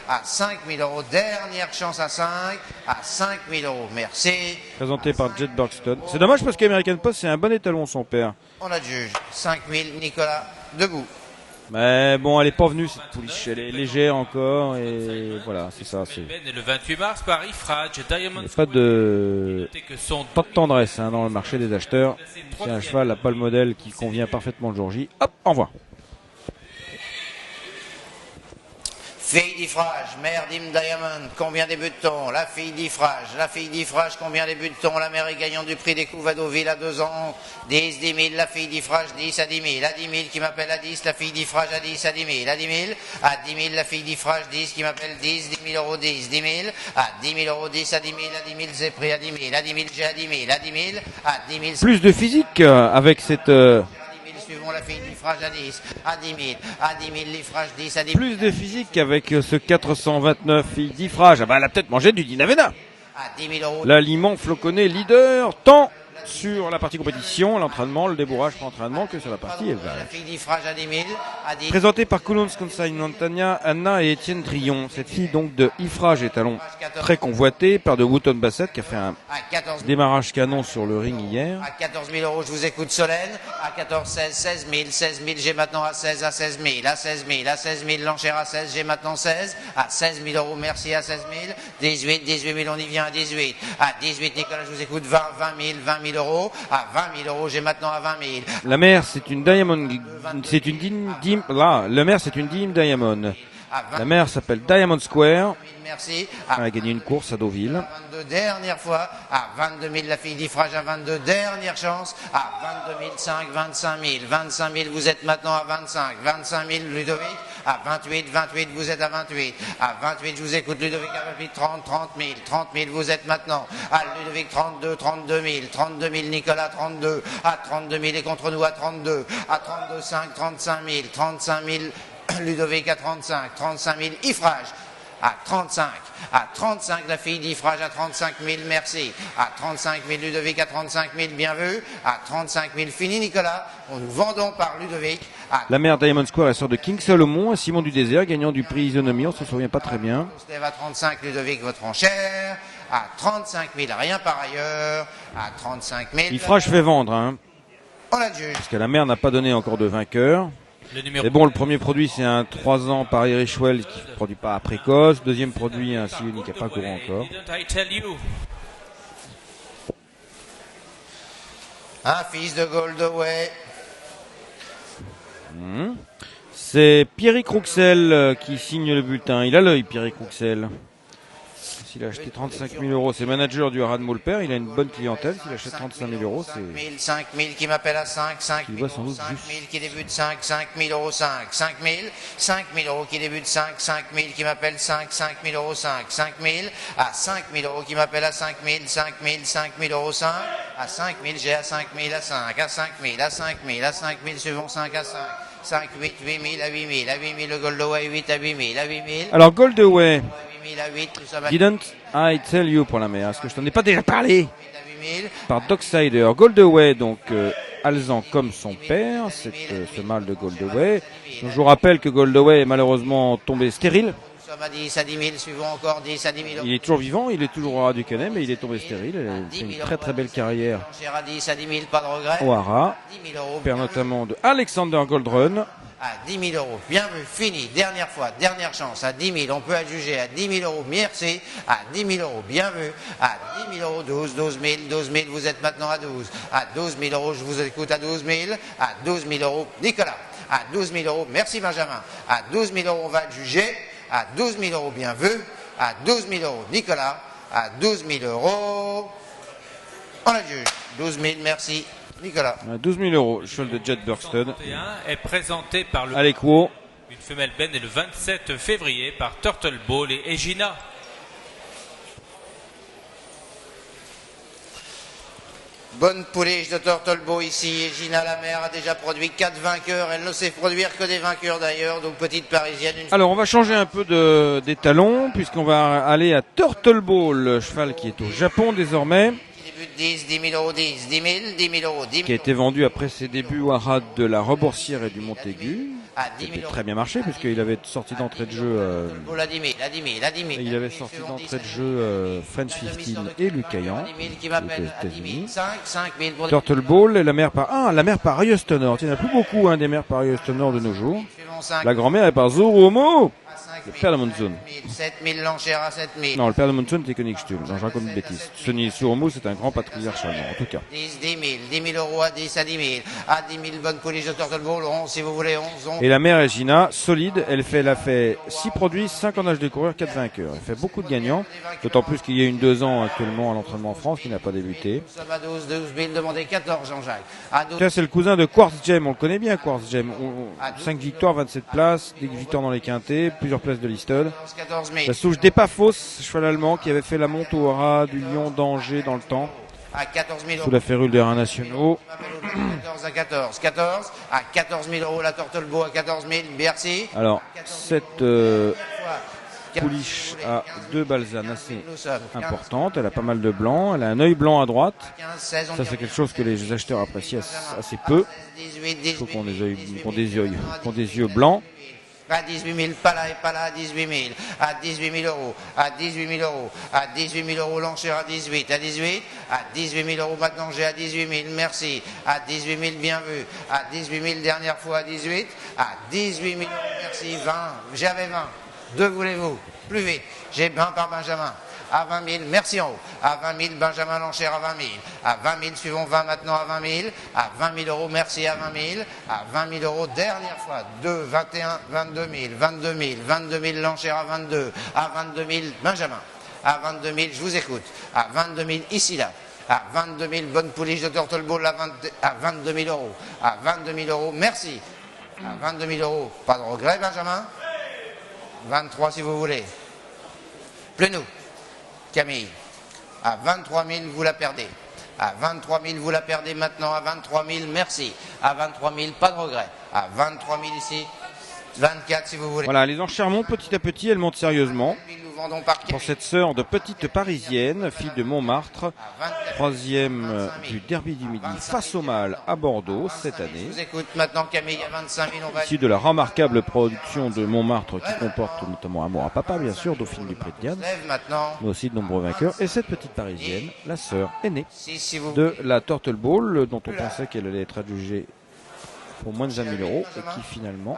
à 5 000 euros, dernière chance à 5, à 5 000 euros, merci. Présenté par Jetbox Stud. C'est dommage parce qu'American Post c'est un bon étalon son père. On adjuge, 5 000, Nicolas, debout. Mais bon, elle est pas venue cette pouliche, elle est légère encore et voilà, c'est ça. C'est Et le 28 mars par Ifrage, Diamond. pas de tendresse hein, dans le marché des acheteurs. C'est un cheval, n'a pas le modèle qui convient parfaitement le jour J. Hop, au revoir. Fille d'Ifrage, mère d'Im Diamond, combien débute-t-on? La fille d'Ifrage, combien débute-t-on? La mère est gagnante du prix des coups à Deauville à 2 ans, 10 000, la fille d'Ifrage, 10 à 10 000, à 10 000 qui m'appelle à 10, la fille d'Ifrage à 10, à 10 000, à 10 000, à 10 000, la fille d'Ifrage, 10 qui m'appelle 10, 10 000 euros, 10, 10 000, à 10 000 euros, 10 à 10 000, à 10 000, c'est pris à 10 000, à 10 000, j'ai à 10 000, à 10 000, à 10 000. Plus de physique avec cette... Suivons la fille d'Ifrage à 10, à 10 000, à 10 000, l'Ifrage 10, à 10 000. Plus de physique avec ce 429 fille d'Ifrage. Ah bah elle a peut-être mangé du Dinavena. À 10 000 euros. L'aliment floconné leader tant sur la partie compétition, l'entraînement, le débourrage pour entraînement que sur la partie élevage. La fille d'Ifrage à 10 000. Présentée par Coulons Consigne Montagna, Anna et Étienne Trillon. Cette fille donc de Ifrage est talon très convoité par de Wooton Bassett qui a fait un démarrage canon sur le ring hier. À 14 000 euros, je vous écoute Solène. À 14, 16, 16 000, 16 000, j'ai maintenant à 16, à 16 000, à 16 000, à 16 000, l'enchère à 16, j'ai maintenant 16, à 16 000 euros, merci à 16 000, 18, 18 000, on y vient à 18, à 18, Nicolas, je vous écoute 20, 20 000, 20 000 euros, à 20 000 euros, j'ai maintenant à 20 000. La mère, c'est une Diamond, c'est une Dim, là, la mère, c'est une Dim Diamond. La mère s'appelle Diamond Square. Merci. Elle a gagné une course à Deauville. 22 dernière fois, à 22 000, la fille d'Ifrage à 22, dernière chance, à 22 000, 5, 25 000, 25 000, vous êtes maintenant à 25, 25 000, Ludovic, à 28, 28, vous êtes à 28, à 28, je vous écoute, Ludovic, à 28, 30, 30 000, 30 000, vous êtes maintenant, à Ludovic, 32, 32 000, 32 000, Nicolas, 32, à 32 000, et contre nous à 32, à 32, 5, 35 000, 35 000, Ludovic à 35, 35 000, Ifrage à 35, la fille d'Ifrage à 35 000, merci, à 35 000, Ludovic à 35 000, bien vu, à 35 000, fini Nicolas, on nous vendons par Ludovic. La mère Diamond Square est sort de King Solomon, Simon du Désert, gagnant du prix Isonomie, on se souvient pas très bien. À 35, Ludovic, votre enchère, à 35 000, rien par ailleurs, à 35 000. Ifrage fait vendre, hein. On la juge. Parce que la mère n'a pas donné encore de vainqueur. Mais bon, le premier produit, c'est un 3 ans par Richwell qui ne produit pas à précoce. Deuxième produit, un Sioni qui n'a pas couru encore. Un fils de Goldaway. C'est Pierrick Rouxel qui signe le bulletin. Il a l'œil, Pierrick Rouxel. S'il a acheté 35 000 euros, c'est manager du Haras de Moulpert. Il a une bonne clientèle. S'il achète 35 000 euros, c'est... 5 000 qui m'appelle à 5, 5 000, 5 000 qui débute 5, 5 000 euros 5, 5 000, 5 000 euros qui débute 5, 5 000 qui m'appelle 5, 5 000 euros 5, 5 000, à 5 000 euros qui m'appelle à 5 000, 5 000, 5 000 euros 5, à 5 000, j'ai à 5 000 à 5, à 5 000, à 5 000, à 5 000, suivons 5 à 5. 5, 8, 8 000 à 8 000, à 8 000 le Goldaway, 8 à 8 000, à 8 000. Alors Goldaway, 8 000 à 8, nous sommes à didn't I tell you pour la mère, est-ce que je t'en ai pas déjà parlé 8 à 8 000. par Docksider. Goldaway, donc alezan comme son père, c'est ce mâle de Goldaway. Donc, je vous rappelle que Goldaway est malheureusement tombé stérile. Nous sommes à 10 à 10 000, suivons encore 10 à 10 000. Il est toujours vivant, il est toujours au Haras du Canet, mais il est tombé stérile. Il fait une très très belle carrière Cher à 10 à 10 000, pas de regret. au Haras. 10 000 euros. Père notamment de Alexander Goldrun. À 10 000 euros. Bien vu, fini. Dernière fois, dernière chance. À 10 000, on peut adjuger à 10 000 euros. Merci. À 10 000 euros. Bien vu. À 10 000 euros, 12, 12 000, 12 000. Vous êtes maintenant à 12. À 12 000 euros, je vous écoute à 12 000. À 12 000 euros, Nicolas. À 12 000 euros, merci Benjamin. À 12 000 euros, on va adjuger. À 12 000 euros, bien vu. À 12 000 euros, Nicolas. À 12 000 euros, on adjuge. 12 000, merci. Nicolas. 12 000 euros, le cheval de Jet Bursted. Est présenté par le Alequo. une femelle Ben et le 27 février par Turtle Ball et Egina. Bonne pouliche de Turtlebow ici. Et Gina la mère a déjà produit 4 vainqueurs. Elle ne sait produire que des vainqueurs d'ailleurs. Donc petite parisienne. Alors on va changer un peu des talons puisqu'on va aller à Turtlebow, le cheval qui est au Japon désormais. 10, 10 000 euros, 10, 10 000, 10 000 euros, 10 000. Qui a été vendu après ses débuts au Haras de la Reboursière et du Montaigu. Qui avait très bien marché puisqu'il avait sorti d'entrée de jeu. Il avait sorti d'entrée de jeu French 15 et Lucayan. Turtle Ball et la mère par la mère par Houstonor. Il n'y en a plus beaucoup des mères par Houstonor de nos jours. La grand-mère est par Zoromo. Le père de Monsoon. 7 000 l'enchère à 7 000. Non, le père de Monsoon était Königstuhl. Non, je raconte une bêtise. Sonny Zoromo, c'est un grand patriarche allemand, en tout cas. 10 000, 10 000 euros à 10 à 10 000. À 10 000, bonne pouliche de Turtle Ball. 11, si vous voulez, 11. Et la mère Regina, solide. Elle a fait 6 produits, 5 en âge de courir, 4 vainqueurs. Elle fait beaucoup de gagnants. D'autant plus qu'il y a une 2 ans actuellement à l'entraînement en France qui n'a pas débuté. Nous sommes à 12 000, demandez 14, Jean-Jacques. Là, c'est le cousin de Quartz Gem. On le connaît bien, Quartz Gem. 5 victoires, 27 places, des victoires dans les quintés, plusieurs places de Listed. 14 000. La souche d'Epaphos, cheval allemand qui avait fait la monte au Haras du Lion d'Angers dans le temps. À 14 000 Sous la férule des reins nationaux. 14 à 14. 14 à 14 000 euros la Turtlebow à 14 000. Bercy. Alors, cette pouliche a deux balzanes assez importantes. Elle a pas mal de blanc. Elle a un œil blanc à droite. Ça, c'est quelque chose que les acheteurs apprécient assez peu. Il faut qu'on ait des yeux blancs. À 18 000, pas là et pas là, à 18 000, à 18 000 euros, à 18 000 euros, à 18 000 euros, l'enchère à 18, à 18, à 18 000 euros, maintenant j'ai à 18 000, merci, à 18 000, bien vu, à 18 000, dernière fois à 18, à 18 000 euros, merci, 20, j'avais 20, deux voulez-vous, plus vite, j'ai 20 par Benjamin. À 20 000, merci en haut. À 20 000, Benjamin l'enchère à 20 000. À 20 000, suivons 20 maintenant à 20 000. À 20 000 euros, merci à 20 000. À 20 000 euros, dernière fois. 2, 21, 22 000, 22 000, 22 000, l'enchère à 22. À 22 000, Benjamin. À 22 000, je vous écoute. À 22 000, ici là. À 22 000, bonne pouliche de Turtle Ball à 22 000 euros. À 22 000 euros, merci. À 22 000 euros, pas de regret, Benjamin. 23 si vous voulez. Plus nous. Camille, à 23 000, vous la perdez. À 23 000, vous la perdez maintenant. À 23 000, merci. À 23 000, pas de regret. À 23 000 ici, 24 si vous voulez. Voilà, les enchères montent petit à petit, elles montent sérieusement. Pour cette sœur de petite parisienne, fille de Montmartre, troisième du Derby du Midi face au mâle à Bordeaux cette année. Je vous écoute maintenant Camille, à 25 000, on va... Issue de la remarquable production de Montmartre qui comporte notamment Amour à Papa, bien sûr, Dauphine du Prix de Diane, mais aussi de nombreux vainqueurs. Et cette petite parisienne, la sœur aînée de la Turtle Ball, dont on pensait qu'elle allait être adjugée pour moins de 20 000 euros et qui finalement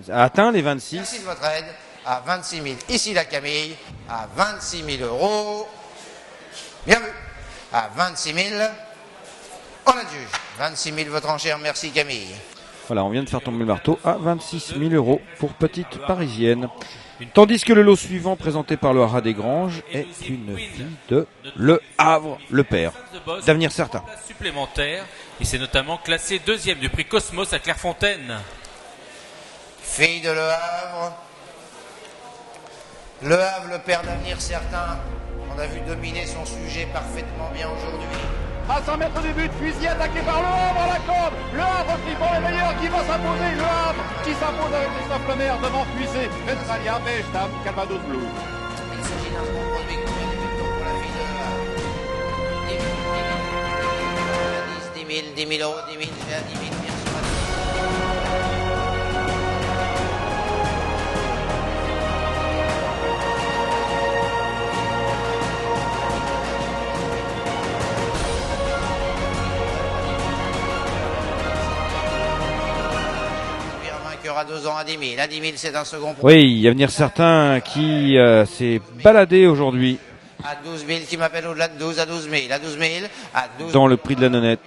a atteint les 26. Merci de votre aide. À 26 000, ici la Camille, à 26 000 euros, bien vu, à 26 000, on adjuge, 26 000 votre enchère, merci Camille. Voilà, on vient de faire tomber le marteau à 26 000 euros pour petite parisienne. Tandis que le lot suivant, présenté par le Haras des Granges, est une fille de Le Havre, le père, d'avenir certain. Supplémentaire, et c'est notamment classé deuxième du prix Cosmos à Clairefontaine. Fille de Le Havre. Le Havre, le père d'avenir certain, on a vu dominer son sujet parfaitement bien aujourd'hui. À 100 mètres du but, fusil attaqué par Le Havre à la corde. Le Havre qui prend les meilleurs, qui va s'imposer. Le Havre qui s'impose avec Christophe Lemaire devant Puissé. Vestralia, Beestam, Calvados Blues. Il s'agit d'un bon produit. Combien de buts pour la fille de Le Havre? 10 000 euros, 10 000, j'ai à 10 000, bien sûr. À 2 ans à 10 000. À 10 000, c'est un second point. Oui, Avenir certain qui s'est baladé aujourd'hui. À 12 000, qui m'appelle au-delà de 12, à 12 000, à 12 000, à 12 000. Dans le prix de la nonnette.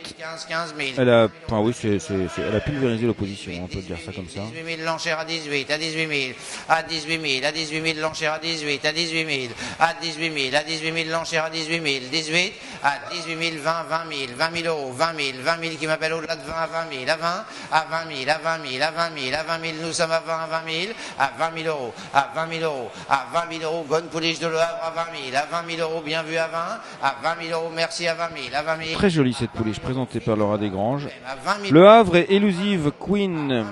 15 000. Elle a, enfin, oui, elle a pulvérisé l'opposition, on peut dire ça comme ça. 18 000, l'enchère à 18, à 18 000, à 18 000, à 18 000, l'enchère à 18, à 18 000, à 18 000, à 18 000, l'enchère à 18 000, 18, à 18 000, 20, 20 000, 20 000 euros, 20 000, 20 000 qui m'appelle au-delà de 20 à 20 000, à 20, à 20 000, à 20 000, à 20 000, à 20 000, nous sommes à 20 à 20 000, à 20 000 euros, à 20 000 euros, à 20 000 euros, bonne pouliche de Le Havre à 20 000, à 20 000 euros, bien vu à 20, à 20 000 euros, merci à 20 000, à 20 000. Très jolie cette pouliche présentée par Laura Desgranges. À 20 000. Le Havre et Elusive Queen.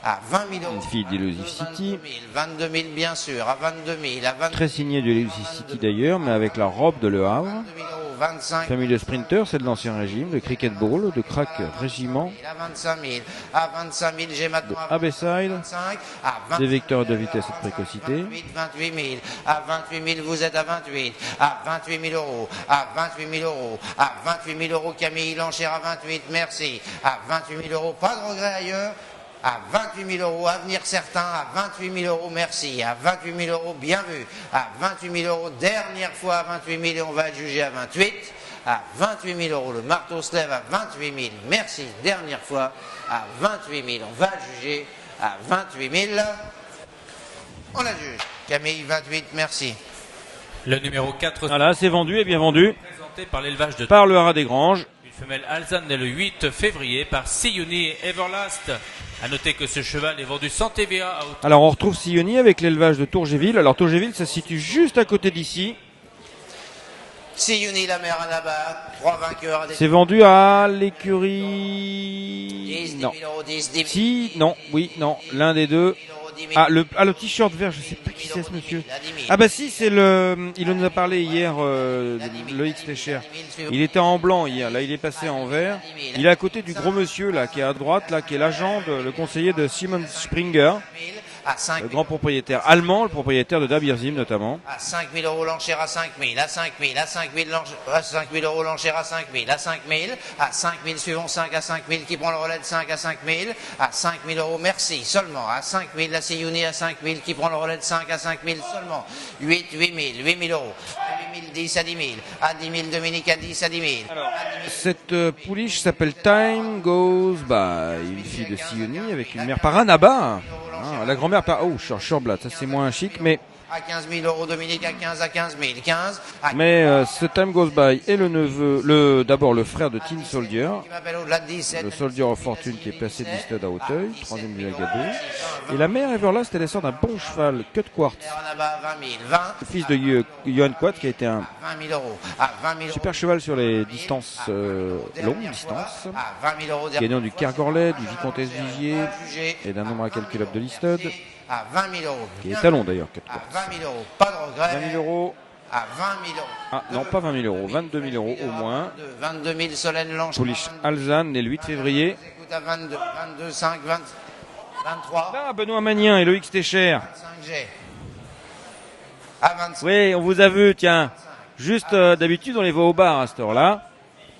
À 20 000 euros. Une fille d'Elusive City. 22 000, bien sûr, à 22 000, à 22 000. Très signée de Elusive City d'ailleurs, mais avec la robe de Le Havre. 22 000 euros, 25 000. Famille de sprinters, c'est de l'ancien régime, de cricket ball, de crack régiment, À 25 000, à 25 000, j'ai maintenant de Abbeside, 25, à 20 des vecteurs de vitesse et de précocité. 28 000, à 28 000, vous êtes à 28, à 28 000 euros, à 28 000 euros, à 28 000 euros, Camille l'enchère à 28, merci, à 28 000 euros, pas de regret ailleurs, à 28 000 euros, avenir certain, à 28 000 euros, merci, à 28 000 euros, bien vu, à 28 000 euros, dernière fois à 28 000 et on va être jugé à 28, à 28 000 euros, le marteau se lève à 28 000, merci, dernière fois, à 28 000, on va juger à 28 000, on la juge, Camille 28, merci. Le numéro 4. Voilà, c'est vendu et bien vendu. Présenté par l'élevage de par le Haras des Granges. Une femelle alezane née le 8 février par Siuni et Everlast. A noter que ce cheval est vendu sans TVA à hauteur. Alors on retrouve Sioni avec l'élevage de Tourgéville. Alors Tourgéville, ça se situe juste à côté d'ici. Siuni, la mère à Nabat, 3 vainqueurs. C'est vendu à l'écurie. 10 Non. 000 euros, 10 000 Si, non, oui, non. L'un des deux. le t-shirt vert, je sais pas qui c'est ce monsieur. Ah bah si, c'est il nous a parlé hier, Loïc Stécher. Il était en blanc hier, là il est passé en vert. Il est à côté du gros monsieur là, qui est à droite, là, qui est l'agent, le conseiller de Simon Springer. Le grand propriétaire allemand, le propriétaire de Dabirzim notamment. À 5 000 euros l'enchère à 5 000, à 5 000, à 5 000, à 5 000 euros l'enchère à 5 000, à 5 000, à 5 000 suivons 5 à 5 000 qui prend le relais de 5 à 5 000, à 5 000 euros merci seulement, à 5 000 la Siouni à 5 000 qui prend le relais de 5 à 5 000 seulement, 8 000 euros, à 8 000 10 à 10 000, à 10 000 Dominique à 10 à 10 000. Alors, cette pouliche s'appelle Time Goes By, une fille de Siouni avec une mère par Anaba. La grand-mère par... Oh, Schorblatt, ça c'est moins chic, mais... À 15 000 euros Dominique, à 15 000, 15. Mais ce Time Goes By est le neveu, d'abord le frère de Tin Soldier, le Soldier of Fortune qui est placé de Listed à Hauteuil, 3e du Lagado. Et la mère Everlast, elle sort d'un bon cheval, Cut Quartz, le fils de Johan Quartz qui a été un super cheval sur les distances longues distances, gagnant du Kergorlet, du Vicomtesse Vigier et d'un nombre incalculable de Listed. À 20 000 euros. Qui est talon d'ailleurs. À 20 000 euros, pas de regret. 20 000 euros. À 20 000 euros. Ah non, pas 20 000 euros, 22 000 euros au moins. 22 000 Solène Lange. Pouliche Alzane, né le 8 février. Écoute à 22, 22, 5, 20, 23. Là, Benoît Magnien et Loïc Stécher. 25G. À 25. Oui, on vous a vu, tiens. Juste d'habitude, on les voit au bar à cette heure-là.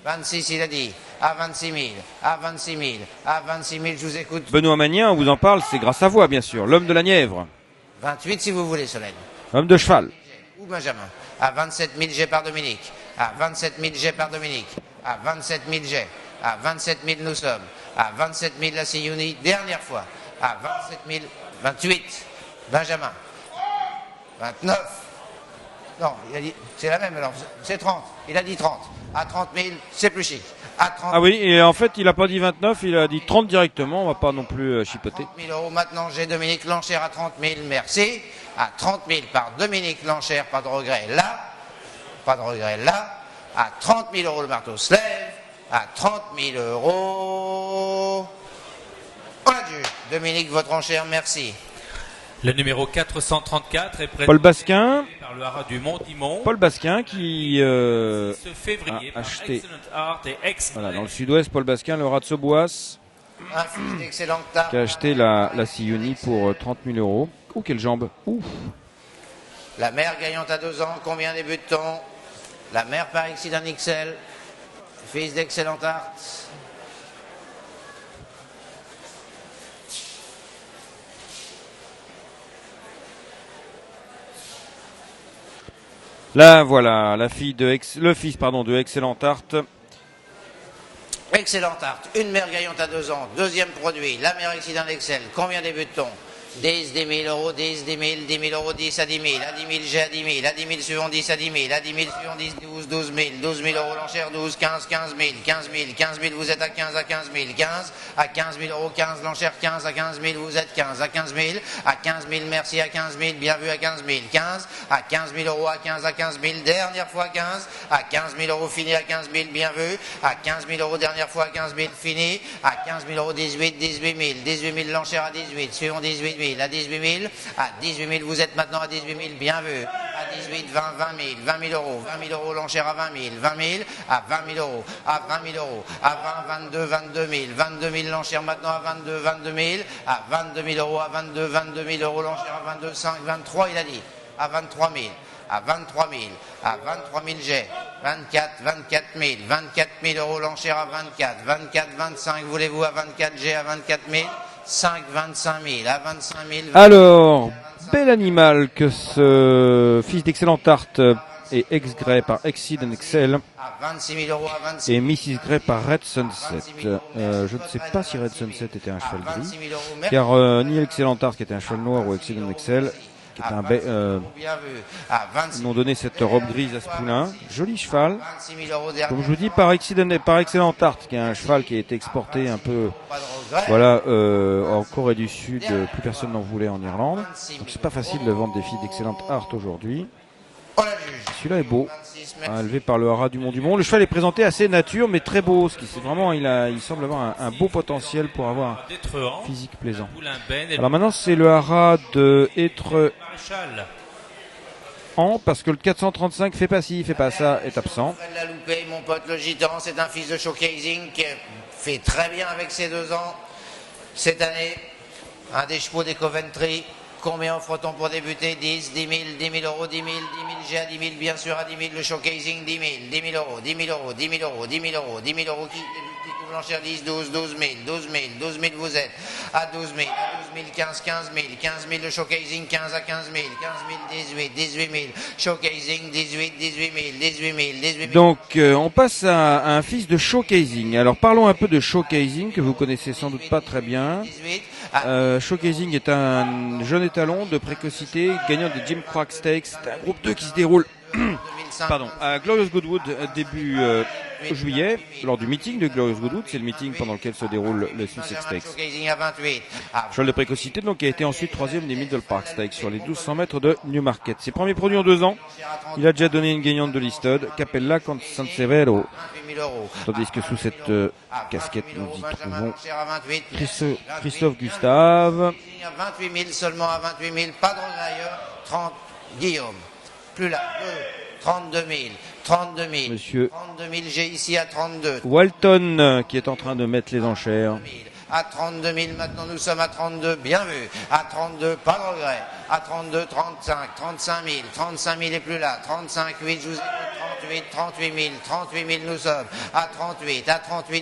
26, il a dit. À 26 000, à 26 000, à 26 000, je vous écoute. Benoît Magnien, on vous en parle, c'est grâce à vous, bien sûr. L'homme de la Nièvre. 28 si vous voulez, Solène. Homme de cheval. Ou Benjamin. À 27 000 G par Dominique. À 27 000 G par Dominique. À 27 000 G. À 27 000 nous sommes. À 27 000 la Siouni, dernière fois. À 27 000, 28. Benjamin. 29. Non, il a dit, c'est la même alors, c'est 30. Il a dit 30. À 30 000, c'est plus chic. À 30 000. Ah oui, et en fait, il n'a pas dit 29, il a dit 30 directement, on va pas non plus chipoter. 30 000 euros, maintenant j'ai Dominique Lanchère à 30 000, merci. À 30 000 par Dominique Lanchère, pas de regret là. Pas de regret là. À 30 000 euros, le marteau se lève. À 30 000 euros, on adjuge. Dominique, votre enchère, merci. Le numéro 434 est présenté Paul Basquin. Par le haras du Mont-Dimont. Paul Basquin qui ce février a acheté Art et voilà, dans le sud-ouest, Paul Basquin, le rat de Soboas, Un fils d'excellente tarte. qui a acheté la Siouni pour 30 000 euros. Oh, quelle jambe. Ouf. La mère gagnante à 2 ans, combien débute-t-on? La mère par Excidan XL, fils d'excellente art. Là, voilà, le fils de Excellent Art. Excellente art, une mère gagnante à 2 ans, deuxième produit, la mère Excidan XL, combien débute-t-on? 10 000 euros, 10 000, 10 000 euros, 10 à 10 000, à 10 000 G à 10 000, à 10 000 suivant 10 à 10 000, à 10 000 suivant 10, 12 000, 12 000 euros l'enchère, 12, 15 000, 15 000, vous êtes à 15 à 15 000, 15, à 15 000 euros, 15 l'enchère, 15 à 15 000, vous êtes 15 à 15 000, à 15 000, merci à 15 000, bien vu à 15 000, 15, à 15 000 euros, à 15 à 15 000, dernière fois 15, à 15 000 euros, fini à 15 000, bien vu, à 15 000 euros, dernière fois 15 000, fini, à 15 000 euros, 18 000 l'enchère à 18, suivant 18 000, à 18 000, à 18 000, vous êtes maintenant à 18 000, bien vu, à 18, 20 000 euros, 20 000 euros l'enchère à 20 000, 20 000, à 20 000 euros, à 20 000 euros, à 20, 22 000 l'enchère maintenant à 22 000, à 22 000 euros, à 22 000 euros l'enchère à 22, 5, 23, il a dit, à 23 000, à 23 000, à 23 000 G, 24 000 euros l'enchère à 24, 25, voulez-vous à 24 G, à 24 000, 5, 25 000, à 25 000. Alors, bel animal que ce fils d'Excellent Art est ex-gré par Exceed Excel À 26 000 euros, à 26 et Mrs. Grey par Red Sunset. Je ne sais pas si Red Sunset était un cheval gris, car ni Excellent Art qui était un cheval noir ou Exceed Excel qui était m'ont donné cette robe grise à ce poulain. Joli cheval. Comme je vous dis, par Excellent Art, qui est un cheval qui a été exporté un peu, voilà, en Corée du Sud, plus personne n'en voulait en Irlande. Donc c'est pas facile de vendre des filles d'Excellent Art aujourd'hui. Celui-là est beau. élevé par le haras du Mont du Mont. Le cheval est présenté assez nature, mais très beau. Ce qui c'est vraiment, il semble avoir un beau potentiel pour avoir un physique plaisant. Alors maintenant, c'est le haras de Étrehan, parce que le 435 fait pas ci, fait pas ça, est absent. La loupée, mon pote le gitan, c'est un fils de showcasing qui fait très bien avec ses 2 ans. Cette année, un des chevaux des Coventry. Combien offre-t-on pour débuter? 10, 10 000, 10 000 euros, 10 000, 10 000, j'ai à 10 000, bien sûr à 10 000, le showcasing, 10 000, 10 000 euros, 10 000 euros, 10 000 euros, 10 000 euros, 10 000 euros, qui couvre 10, 12, 12 000, 12 000, 12 000 vous êtes, à 12 000, à 12 000, 15, 15 000, 15 000 le showcasing, 15 à 15 000, 15 000, 18, 18 000, showcasing, 18, 18 000, 18 000, 18 000. Donc on passe à un fils de showcasing. Alors parlons un peu de showcasing, que vous connaissez sans doute pas très bien. 18, Showcasing est un jeune étalon de précocité, gagnant des Jim Crack Stakes. C'est un groupe 2 qui se déroule à Glorious Goodwood début juillet, lors du meeting de Glorious Goodwood. C'est le meeting pendant lequel se déroule le Sussex Stakes. Cheval de précocité, donc, qui a été ensuite 3e des Middle Park Stakes sur les 1200 mètres de Newmarket. Ses premiers produits en 2 ans, il a déjà donné une gagnante de Listed, Capella contre San Severo. Tandis que sous cette casquette, nous y trouvons Christophe Gustave. 28 000 seulement à 28 000, pas de regret ailleurs. 30, Guillaume. Plus là, 32 000, 32 000, Monsieur 32 000, j'ai ici à 32. Walton qui est en train de mettre les enchères. À 32 000, maintenant nous sommes à 32, bien vu. À 32, pas de regret. À 32, 35, 35 000, 35 000 et plus là. 35, 8, je vous écoute, 38, 38 000, 38 000 nous sommes. À 38,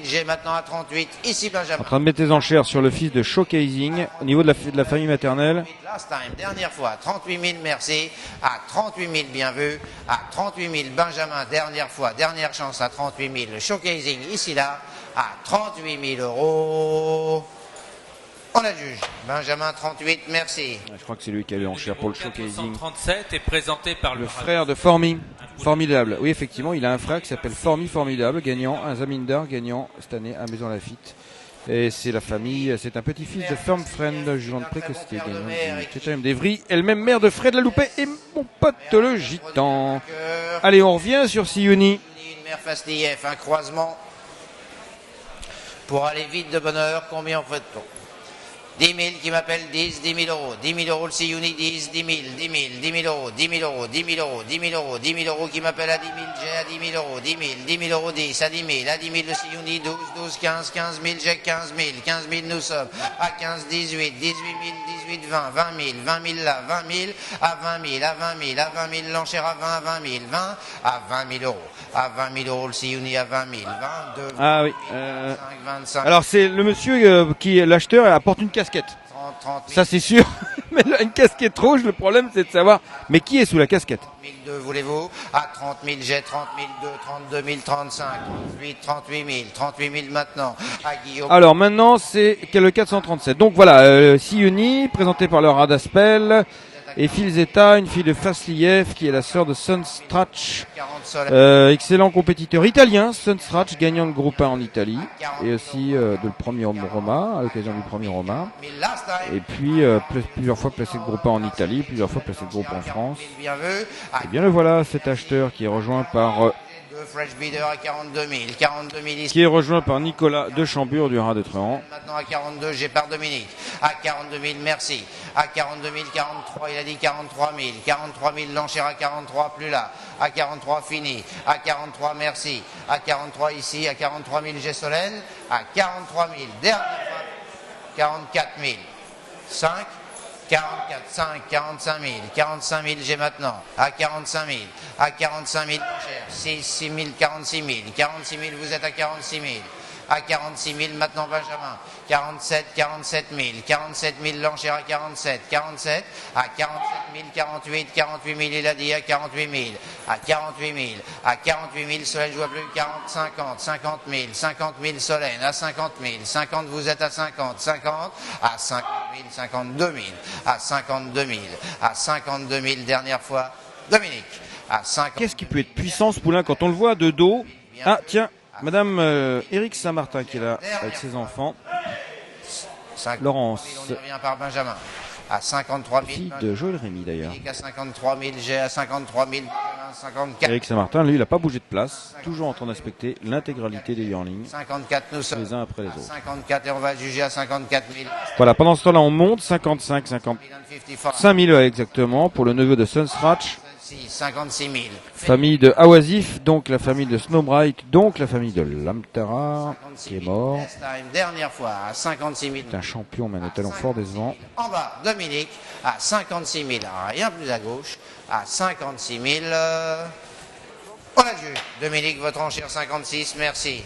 j'ai maintenant à 38, ici Benjamin. En train de mettre les enchères sur le fils de showcasing au niveau de la famille maternelle. Last time, dernière fois, 38 000, merci. À 38 000, bien vu. À 38 000, Benjamin, dernière fois, dernière chance à 38 000. Le showcasing, ici là. À 38 000 euros. On la juge. Benjamin 38, merci. Je crois que c'est lui qui a eu l'enchère pour le showcasing. 437 est présenté par le frère de Formy. Formidable. Oui, effectivement, il a un frère qui s'appelle Formy Formidable, gagnant, un Zaminder gagnant cette année à Maison Lafitte. Et c'est la famille, c'est un petit-fils de Firm Friend, jouant de précocité, gagnant du Critérium d'Evry, elle-même mère de Fred Laloupet et mon pote le gitan. Allez, on revient sur Siuni. Une mère Fastilleff, un croisement. Pour aller vite de bonne heure, combien en fait-on? 10 000 qui m'appelle 10, 10 000 euros. 10 000 euros le Siouni, 10, 10 000, 10 000, 10 000 euros, 10 000 euros, 10 000 euros, 10 000 euros, 10 000 euros qui m'appelle à 10 000, j'ai à 10 000 euros, 10 000, 10 000 euros, 10, à 10 000, à 10 000 le Siouni, 12, 12, 15, 15 000, j'ai 15 000, 15 000 nous sommes, à 15, 18, 18 000, 18, 20, 20 000, 20 000 là, 20 000, à 20 000, à 20 000, à 20 000, l'enchère à 20, à 20 000, 20, à 20 000 euros, à 20 000 euros le Siouni, à 20 000, 22, ah oui. 25, 25. Alors c'est le monsieur qui, l'acheteur, apporte une casquette. 30 000. Ça c'est sûr, mais là, une casquette rouge, le problème c'est de savoir, mais qui est sous la casquette? 1002 voulez-vous? À 30 000, j'ai 30 002, 32 000, 35, 38 000, 38 000 maintenant. À Guillaume. Alors maintenant c'est le 437. Donc voilà, Siuni, présenté par le Radaspel, et Filzetta, une fille de Fasliev qui est la sœur de Sunstratch. Excellent compétiteur italien, Sunstratch, gagnant de groupe 1 en Italie, et aussi de le premier Roma, à l'occasion du premier Roma. Et puis plusieurs fois placé de groupe 1 en Italie, plusieurs fois placé de groupe en France. Et bien le voilà, cet acheteur qui est rejoint par Fresh Bidder à 42 000, 42 000 ici. Qui est rejoint par Nicolas de Chambure du Rat de Tréhan. Maintenant à 42, j'ai par Dominique. À 42 000, merci. À 42 000, 43, il a dit 43 000. 43 000, l'enchère à 43, plus là. À 43, fini. À 43, merci. À 43 ici, à 43 000, j'ai Solène. À 43 000, dernière fois. 44 000. 5. 44, 5, 45 000, 45 000 j'ai maintenant, à 45 000, à 45 000 cher, 6 000, 46 000, 46 000 vous êtes à 46 000, à 46 000 maintenant Benjamin, 47 000, 47 000 l'enchère à 47, 47, à 47 000, 48 000 il a dit à 48 000, à 48 000, à 48 000 Solène je vois plus, 50 000, 50 000 Solène, à 50 000, 50 vous êtes à 50, 50, à 50 000, 52 000, à 52 000, à 52 000 dernière fois, Dominique, à 50 000. Qu'est-ce qui peut être puissant ce poulain quand on le voit de dos? Ah tiens, Madame Éric Saint-Martin qui est là avec ses enfants. Laurence. On y revient par Benjamin. À 53 000. Fille de Joël Rémy d'ailleurs. À 53 000, j'ai à 53 000. 54. Eric Saint-Martin, lui, il n'a pas bougé de place, toujours en train d'inspecter l'intégralité des yearlings, 54, nous sommes les uns après les autres. 54 et on va juger à 54 000. Voilà, pendant ce temps-là, on monte 55 000 exactement pour le neveu de Sunsratch, 56 000. famille de Awasif, donc la famille de Snowbright, donc la famille de Lamtara, qui est mort. Dernière fois à 56 000. C'est un champion, mais un étalon fort décevant. En bas, Dominique à 56 000. Rien plus à gauche. À 56 000. On a vu. Dominique, votre enchère 56. Merci.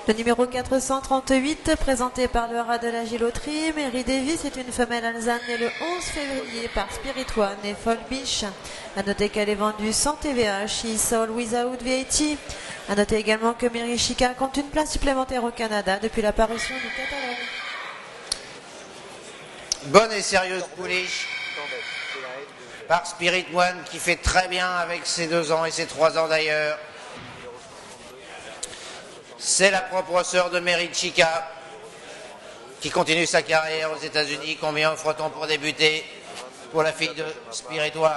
Le numéro 438, présenté par le rat de la Giloterie, Mary Davis est une femelle alezane née le 11 février par Spirit One et Folbish. A noter qu'elle est vendue sans TVA, she sold without VAT. A noter également que Mary Chica compte une place supplémentaire au Canada depuis l'apparition du catalogue. Bonne et sérieuse pouliche par Spirit One qui fait très bien avec ses 2 ans et ses 3 ans d'ailleurs. C'est la propre sœur de Mary Chica qui continue sa carrière aux États-Unis. Combien offre-t-on pour débuter pour la fille de Spirit One?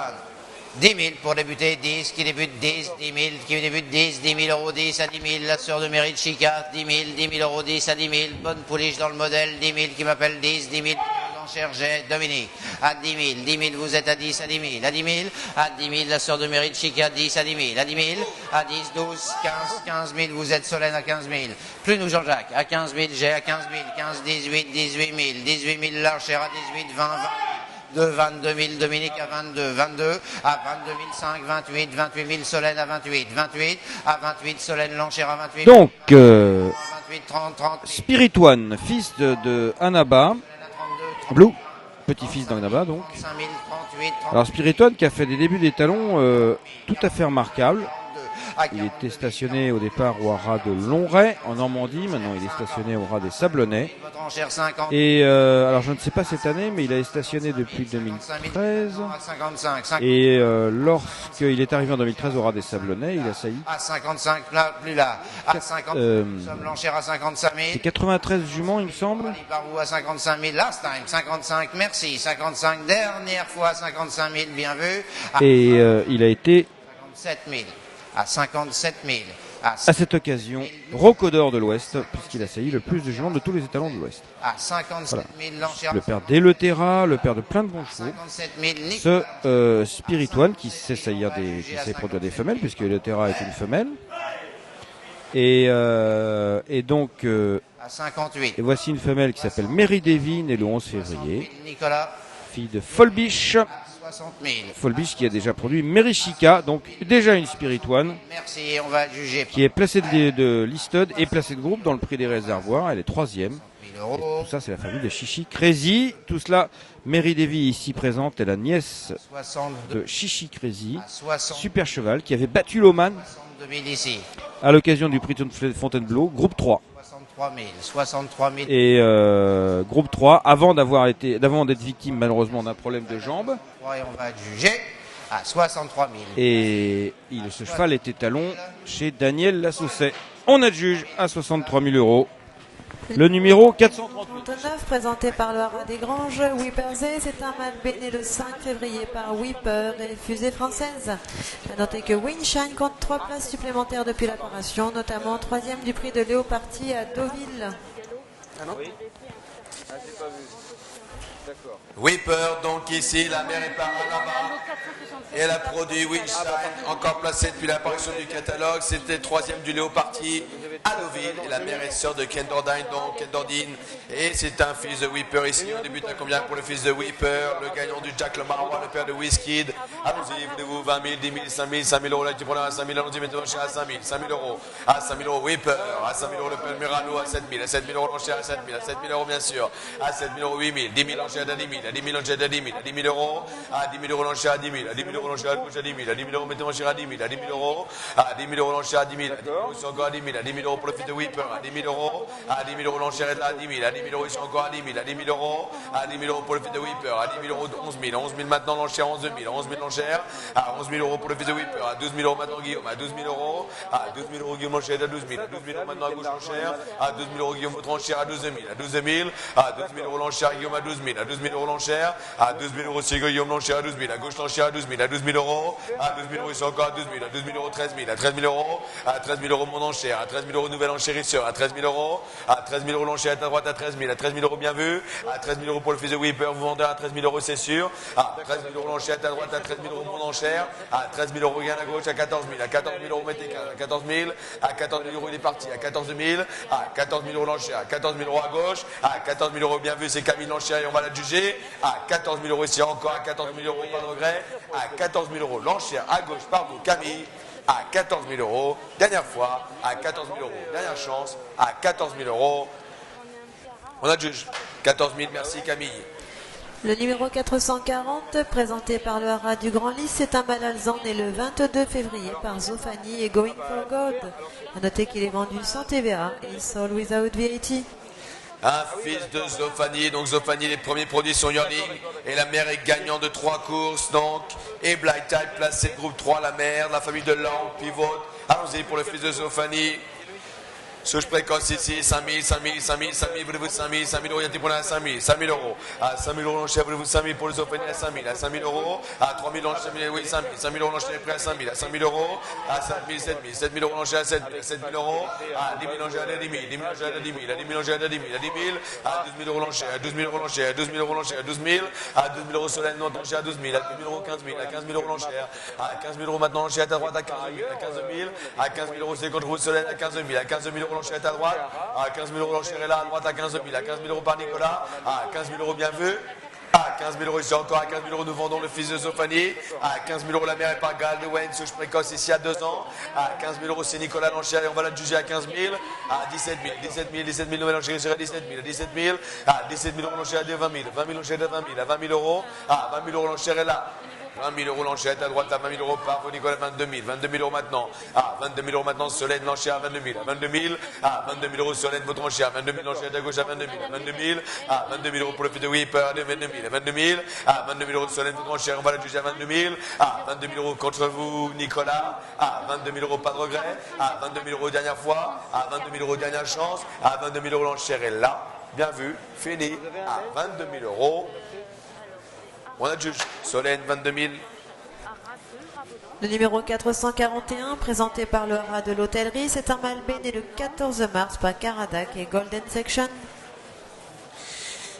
10 000 pour débuter, 10 qui débute 10, 10 000 qui débute 10, 10 000 euros, 10 à 10 000, la sœur de Mary Chica, 10 000, 10 000 euros, 10 à 10 000, bonne pouliche dans le modèle, 10 000 qui m'appelle 10, 10 000. Cherchez Dominique à 10 000, 10 000 vous êtes à 10, à 10 000, à 10 000, à 10 000 la sœur de Mary Chica, 10 à 10 000, à 10 000, à 10, 12, 15, 15 000 vous êtes Solène à 15 000, plus nous Jean-Jacques, à 15 000 j'ai à 15 000, 15, 18, 18 000, 18 000 l'enchère à 18, 20, 20 000, 22 000 Dominique à 22, 22, à 22 000, 5, 28, 28 000 Solène à 28, 28, à 28 Solène l'enchère à 28. Donc, 28, 30, 30 000. Spirit One, fils de Anaba, Blue, petit-fils d'Anaba donc. 35 000, 38, 30 Alors Spirit One qui a fait des débuts d'étalons tout à fait remarquables. Il était stationné au départ au haras de Lonray en Normandie, maintenant il est stationné au haras des Sablonnais. votre enchère 50. Et alors je ne sais pas cette année, mais il a stationné depuis 2013. À 55, 5, Et lorsqu'il est arrivé en 2013 au haras des Sablonnais, il a sailli. à 55, là, plus là. À 50, nous sommes l'enchère à 55 000. C'est 93 juments, il me semble. Par vous à 55 000, last time, 55, merci. 55, dernière fois, 55 000, bien vu. Et il a été 57 000. À 57 000. à cette occasion Rocodor de l'Ouest, puisqu'il a sailli le plus de juments de tous les étalons de l'Ouest. À 57 000, l'enchère. Le père d'Eleterra, le père de plein de bons chevaux. 57 000, Nick. Ce Spirit One qui sait saillir qui sait produire des femelles, puisque Eleterra est une femelle. Et donc, À 58. et voici une femelle qui s'appelle Mary Davy, née le 11 février, Nicolas. fille de Folbish. 60 000. Folbish qui a déjà produit Mary Chica, donc déjà une Spirit One, Merci, on va juger. qui est placée de listed et placée de groupe dans le prix des réservoirs. Elle est 3e. 1000 euros. Tout ça, c'est la famille de Chichi Crazy. Tout cela, Mary Davy ici présente est la nièce 62. de Chichi Crazy, À 60. super cheval, qui avait battu Loman 62 000 ici. à l'occasion du prix de Fontainebleau, groupe 3. 63 000. 63 000. Et groupe 3, avant d'être victime malheureusement d'un problème de jambe. Et on va juger à 63 000. Et ce cheval est étalon chez Daniel Lassaucet. On adjuge à 63 000 euros. Le numéro 438. 39, présenté par le haras des Granges, Whippersay, c'est un mâle né le 5 février par Whipper et fusée française. A noter que Windshine compte 3 places supplémentaires depuis l'apparition, notamment 3e du prix de Léopartie à Deauville. Whipper, donc ici, la mère est par là-bas. Et elle a produit Windshine, encore placée depuis l'apparition du catalogue. C'était 3e du Léopartie à Deauville. Et la mère est sœur de Ken Dordine, donc Ken Dordine. Et c'est un fils de Whipper ici. On débute à combien pour le fils de Whipper? Le gagnant du Jack le Marois, le père de Whiskid. Allons-y, voulez-vous 20 000, 10 000, 5 000, 5 000 euros. Là, tu prends à 5 000, allons-y, mettons à 5 000, 5 000 euros. À 5 000 euros, Whipper. À 5 000 euros, le père Mirano, à 7 000. À 7 000 euros, l'enchère à 7 000. À 7 000 euros, bien sûr. À 7 000 euros, 8 000. 10 000, l'enchère à 10 000. À 10 000, l'enchère à 10 000. À 10 000 euros. À 10 000 euros, l'enchère à 10 000. À 10 000 euros, l'enchère à 10 000. À 10 000 euros, mettons l'enchère à 10 000. À 10 000 euros. À 10 000 euros, l'enchère à 10 000. À 10 000 euros, encore à 10 000. À 10 000 000 euros pour le fils de Whipper, à 10 000 euros, à 10 000 euros l'enchère est là, à 10 000, à 10 000 euros, ils sont encore à 10 000, à 10 000 euros, à 10 000 euros pour le fils de Whipper, à 10 000 euros, 11 000, 11 000 maintenant l'enchère, 11 000, 11 000 l'enchère, à 11 000 euros pour le fils de Whipper, à 12 000 euros maintenant Guillaume, à 12 000 euros, à 12 000 euros Guillaume l'enchère, à 12 000, à 12 000 euros maintenant à gauche l'enchère, à 12 000 euros Guillaume votre enchère, à 12 000, à 12 000, à 12 000 euros l'enchère, Guillaume à 12 000, à 12 000 euros l'enchère, à 12 000 euros c'est Guillaume l'enchère, à 12 000, à gauche l'enchère, à 12 000, à 12 000 euros, à 12 000 euros ils sont encore à 12 000, à 12 000 euros 13 000, à 13 000 euros, à 13 000 euros mon enchère, à 13 000 euros nouvel enchérisseur, à 13 000 euros, à 13 000 euros l'enchère est à droite à 13 000, à 13 000 euros bien vu, à 13 000 euros pour le fils de Whipper, vous vendez à 13 000 euros c'est sûr, à 13 000 euros l'enchère est à droite à 13 000 euros mon enchère, à 13 000 euros gain à gauche à 14 000, à 14 000 euros mettez 15, à 14 000, à 14 000 euros il est parti, à 14 000, à 14 000 euros l'enchère, à 14 000 euros à gauche, à 14 000 euros bien vu c'est Camille l'enchère et on va la juger, à 14 000 euros ici encore, à 14 000 euros pas de regret, à 14 000 euros l'enchère à gauche par vous Camille, à 14 000 euros, dernière fois, à 14 000 euros, dernière chance, à 14 000 euros, on a juge, 14 000, merci Camille. Le numéro 440, présenté par le Haras du Grand Lys, c'est un mâle alezan né le 22 février par Zofani et Going for Gold. A noter qu'il est vendu sans TVA et sold without VAT. Un fils de Zofani, donc Zofani, les premiers produits sont Yearling et la mère est gagnant de 3 courses, donc, et Blight Tide placé groupe 3, la mère, la famille de Lang, Pivot. Allons-y pour le fils de Zofani. Souche précoce ici, 5 000, 5 000, 5 000, 5 000, voulez-vous 5 000, 5 000 euros, il y a des points à 5 000, 5 000 euros. À 5 000 euros l'enchère, voulez-vous 5 000 pour les Zofani à 5 000, à 5 000 euros. À 3 000 l'enchère, oui, 5 000, 5 000 euros l'enchère est prêt à 5 000, à 5 000 euros. À 7 000, 7 000, 7 000 euros l'enchère à 7 000, 7 000 euros. À 10 000 l'enchère à 10 000, 10 000 l'enchère à 10 000, à 10 000 l'enchère à 10 000, à 10 000, à 12 000 euros l'enchère, à 12 000 euros l'enchère, à 12 000 euros l'enchère, à 12 000, à 12 000 euros Solène, non, l'enchère à 12 000, à 12 000 euros 15 000, à 15 000 euros l'enchère, à 15 000 euros maintenant l'enchère est à droite à 15 000, à 15 000, à 15 000 euros c'est contre vous Solène, à 15 000, à 15 000 euros l'enchère est à droite, à 15 000 euros l'enchère est là à droite à 15 000, à 15 000 euros par Nicolas, à 15 000 euros bien vu. À 15 000 euros ici encore, à 15 000 euros nous vendons le fils de Zofani. À 15 000 euros la mère est par Gal de Wayne, souche précoce ici à 2 ans. À 15 000 euros c'est Nicolas l'enchère et on va la juger à 15 000. À 17 000, 17 000, 17 000 nouvelles enchères à 17 000, à 17 000. À 17 000 euros l'enchère à 20 000, 20 000 l'enchère à 20 000, à 20 000 euros. À 20 000 euros l'enchère est là. 20 000 euros l'enchère est à droite à 20 000 euros par Nicolas, 22 000, 22 000 euros maintenant. À 22 000 euros maintenant, Solène l'enchère à 22 000, à 22 000. À 22 000 euros Solène votre enchère, à 22 000 l'enchère à gauche à 22 000, à 22 000. À 22 000 euros pour le fils de Whipper, à 22 000, à 22 000. À 22 000 euros Solène votre enchère, on va la juger à 22 000. À 22 000 euros contre vous Nicolas. À 22 000 euros pas de regret. À 22 000 euros dernière fois. À 22 000 euros dernière chance. À 22 000 euros l'enchère est là. Bien vu, fini. À 22 000 euros. On a juge. Solène 22 000. Le numéro 441, présenté par le Haras de l'Hôtellerie, c'est un mâle né le 14 mars par Caradoc et Golden Section.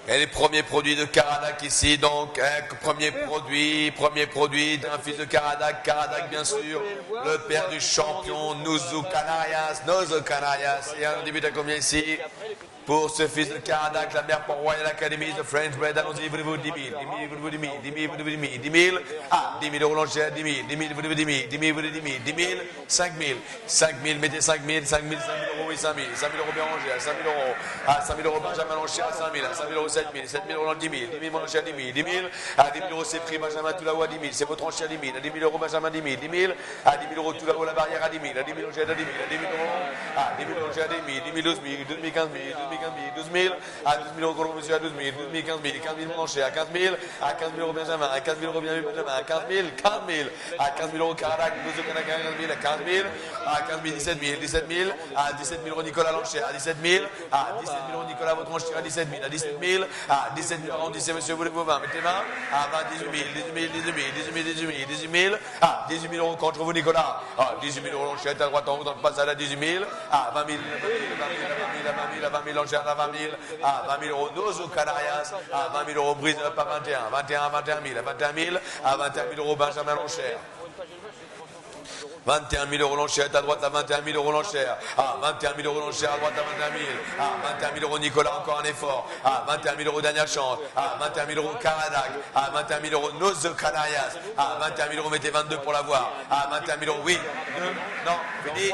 Et les premiers produits de Caradoc ici, donc, premier produit d'un fils de Caradoc, Caradoc bien sûr, le père du champion, Nozo Canarias, et un début à combien ici? Pour ce fils de Caradoc, la mère pour Royal Academy de French Bread, allons-y, voulez-vous 10 000, 10 000, voulez-vous 10 000, 10 000, voulez-vous 10 000, 10 000, ah, 10 000 euros l'enchère, 10 000, 10 000, voulez-vous 10 000, 10 000, voulez-vous 10 000, 10 000, 5 000, 5 000, mettez 5 000, 5 000, 5 000 euros, oui, 5 000, 5 000 euros bien rangé, à 5 000 euros, à 5 000 euros Benjamin l'enchère, à 5 000, à 5 000 euros 7 000, 7 000 euros 10 000, 10 000 mon enchère 10 000, 10 000, à 10 000 euros c'est prix Benjamin tout là-haut à 10 000, c'est votre enchère 10 000, à 10 000 euros Benjamin 10 000, 10 000, à 10 000 euros tout là-haut la barrière à 10 000, à 10 000 enchère à 10 000, à 10 000 euros, à 10 000 enchère à 10 000, 10 000, 12 000, 12 000, 15 000, 12 000, 15 000, 12 000, à 12 000 euros contre monsieur à 12 000, 12 000, 15 000, 15 000 mon enchère à 15 000, à 15 000 euros Benjamin, à 15 000 euros bien vu Benjamin, à 15 000, 15 000, à 15 000 euros Caradoc, Nozo Canarias, 15 000, à 15 000, à 15 000, 17 000, 17 000, à 17 000 euros Nicolas l'enchère, à 17 000, à 17 000 euros Nicolas votre enchère, à 17 000, à 17 000, à 17 000 arrondissez monsieur, voulez-vous 20, mettez 20, à 20, 18 000, 18 000, 18 000, 18 000, 18 000, à 18 000 euros contre vous Nicolas, à 18 000 euros l'enchère, à droite en haut, dans le passage à 18 000, à 20 000, à 20 000 l'enchère, à 20 000, à 20 000 euros Nozo Canarias, à 20 000 euros Brise Up à 21, 21 à 21 000, à 21 000, à 21 000 euros Benjamin l'enchère. 21 000 euros l'enchère à droite à 21 000 euros l'enchère. À 21 000 euros l'enchère à droite à 21 000. À 21 000 euros Nicolas, encore un effort. À 21 000 euros dernière chance. À 21 000 euros Caradoc. À 21 000 euros Nozo Canarias. À 21 000 euros mettez 22 pour l'avoir. À 21 000 euros, oui. 2, non, fini.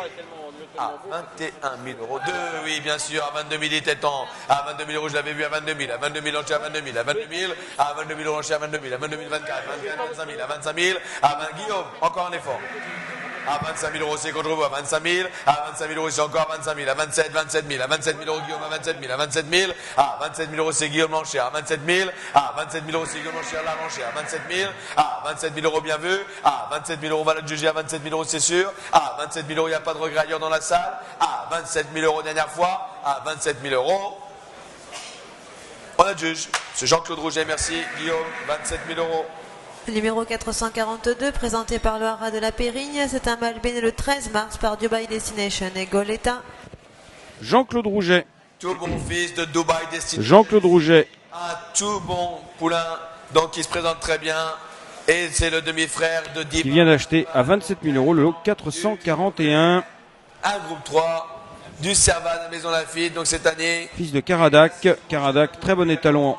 À 21 000 euros. 2, oui, bien sûr. À 22 000, il était temps. À 22 000 euros, je l'avais vu à 22 000. À 22 000, l'enchère à 22 000. À 22 000, à 22 000 euros, l'enchère à 22 000. À 22 000, 24. 24, 25 000. À 25 000. À 20 Guillaume, encore un effort. À 25 000 euros, c'est contre vous. À 25 000. À 25 000 euros, c'est encore 25 000. À 27 000. À 27 000 euros, Guillaume. À 27 000. À 27 000. À 27 000 euros, c'est Guillaume Lancher. À 27 000. À 27 000 euros, c'est Guillaume Lancher. La Lancher. À 27 000. À 27 000 euros, bien vu. À 27 000 euros, on va le juger. À 27 000 euros, c'est sûr. À 27 000 euros, il n'y a pas de regret ailleurs dans la salle. À 27 000 euros, dernière fois. À 27 000 euros. On a le juge. C'est Jean-Claude Rouget, merci. Guillaume, 27 000 euros. Le numéro 442, présenté par le Haras de la Périgne, c'est un mâle né le 13 mars par Dubai Destination et Goleta. Jean-Claude Rouget. Tout bon fils de Dubai Destination. Jean-Claude Rouget. Un tout bon poulain, donc il se présente très bien. Et c'est le demi-frère de Dip. Qui vient d'acheter à 27 000 euros le lot 441. Un groupe 3 du Servan à Maison Lafitte, donc cette année. Fils de Caradac. Caradac, très bon étalon.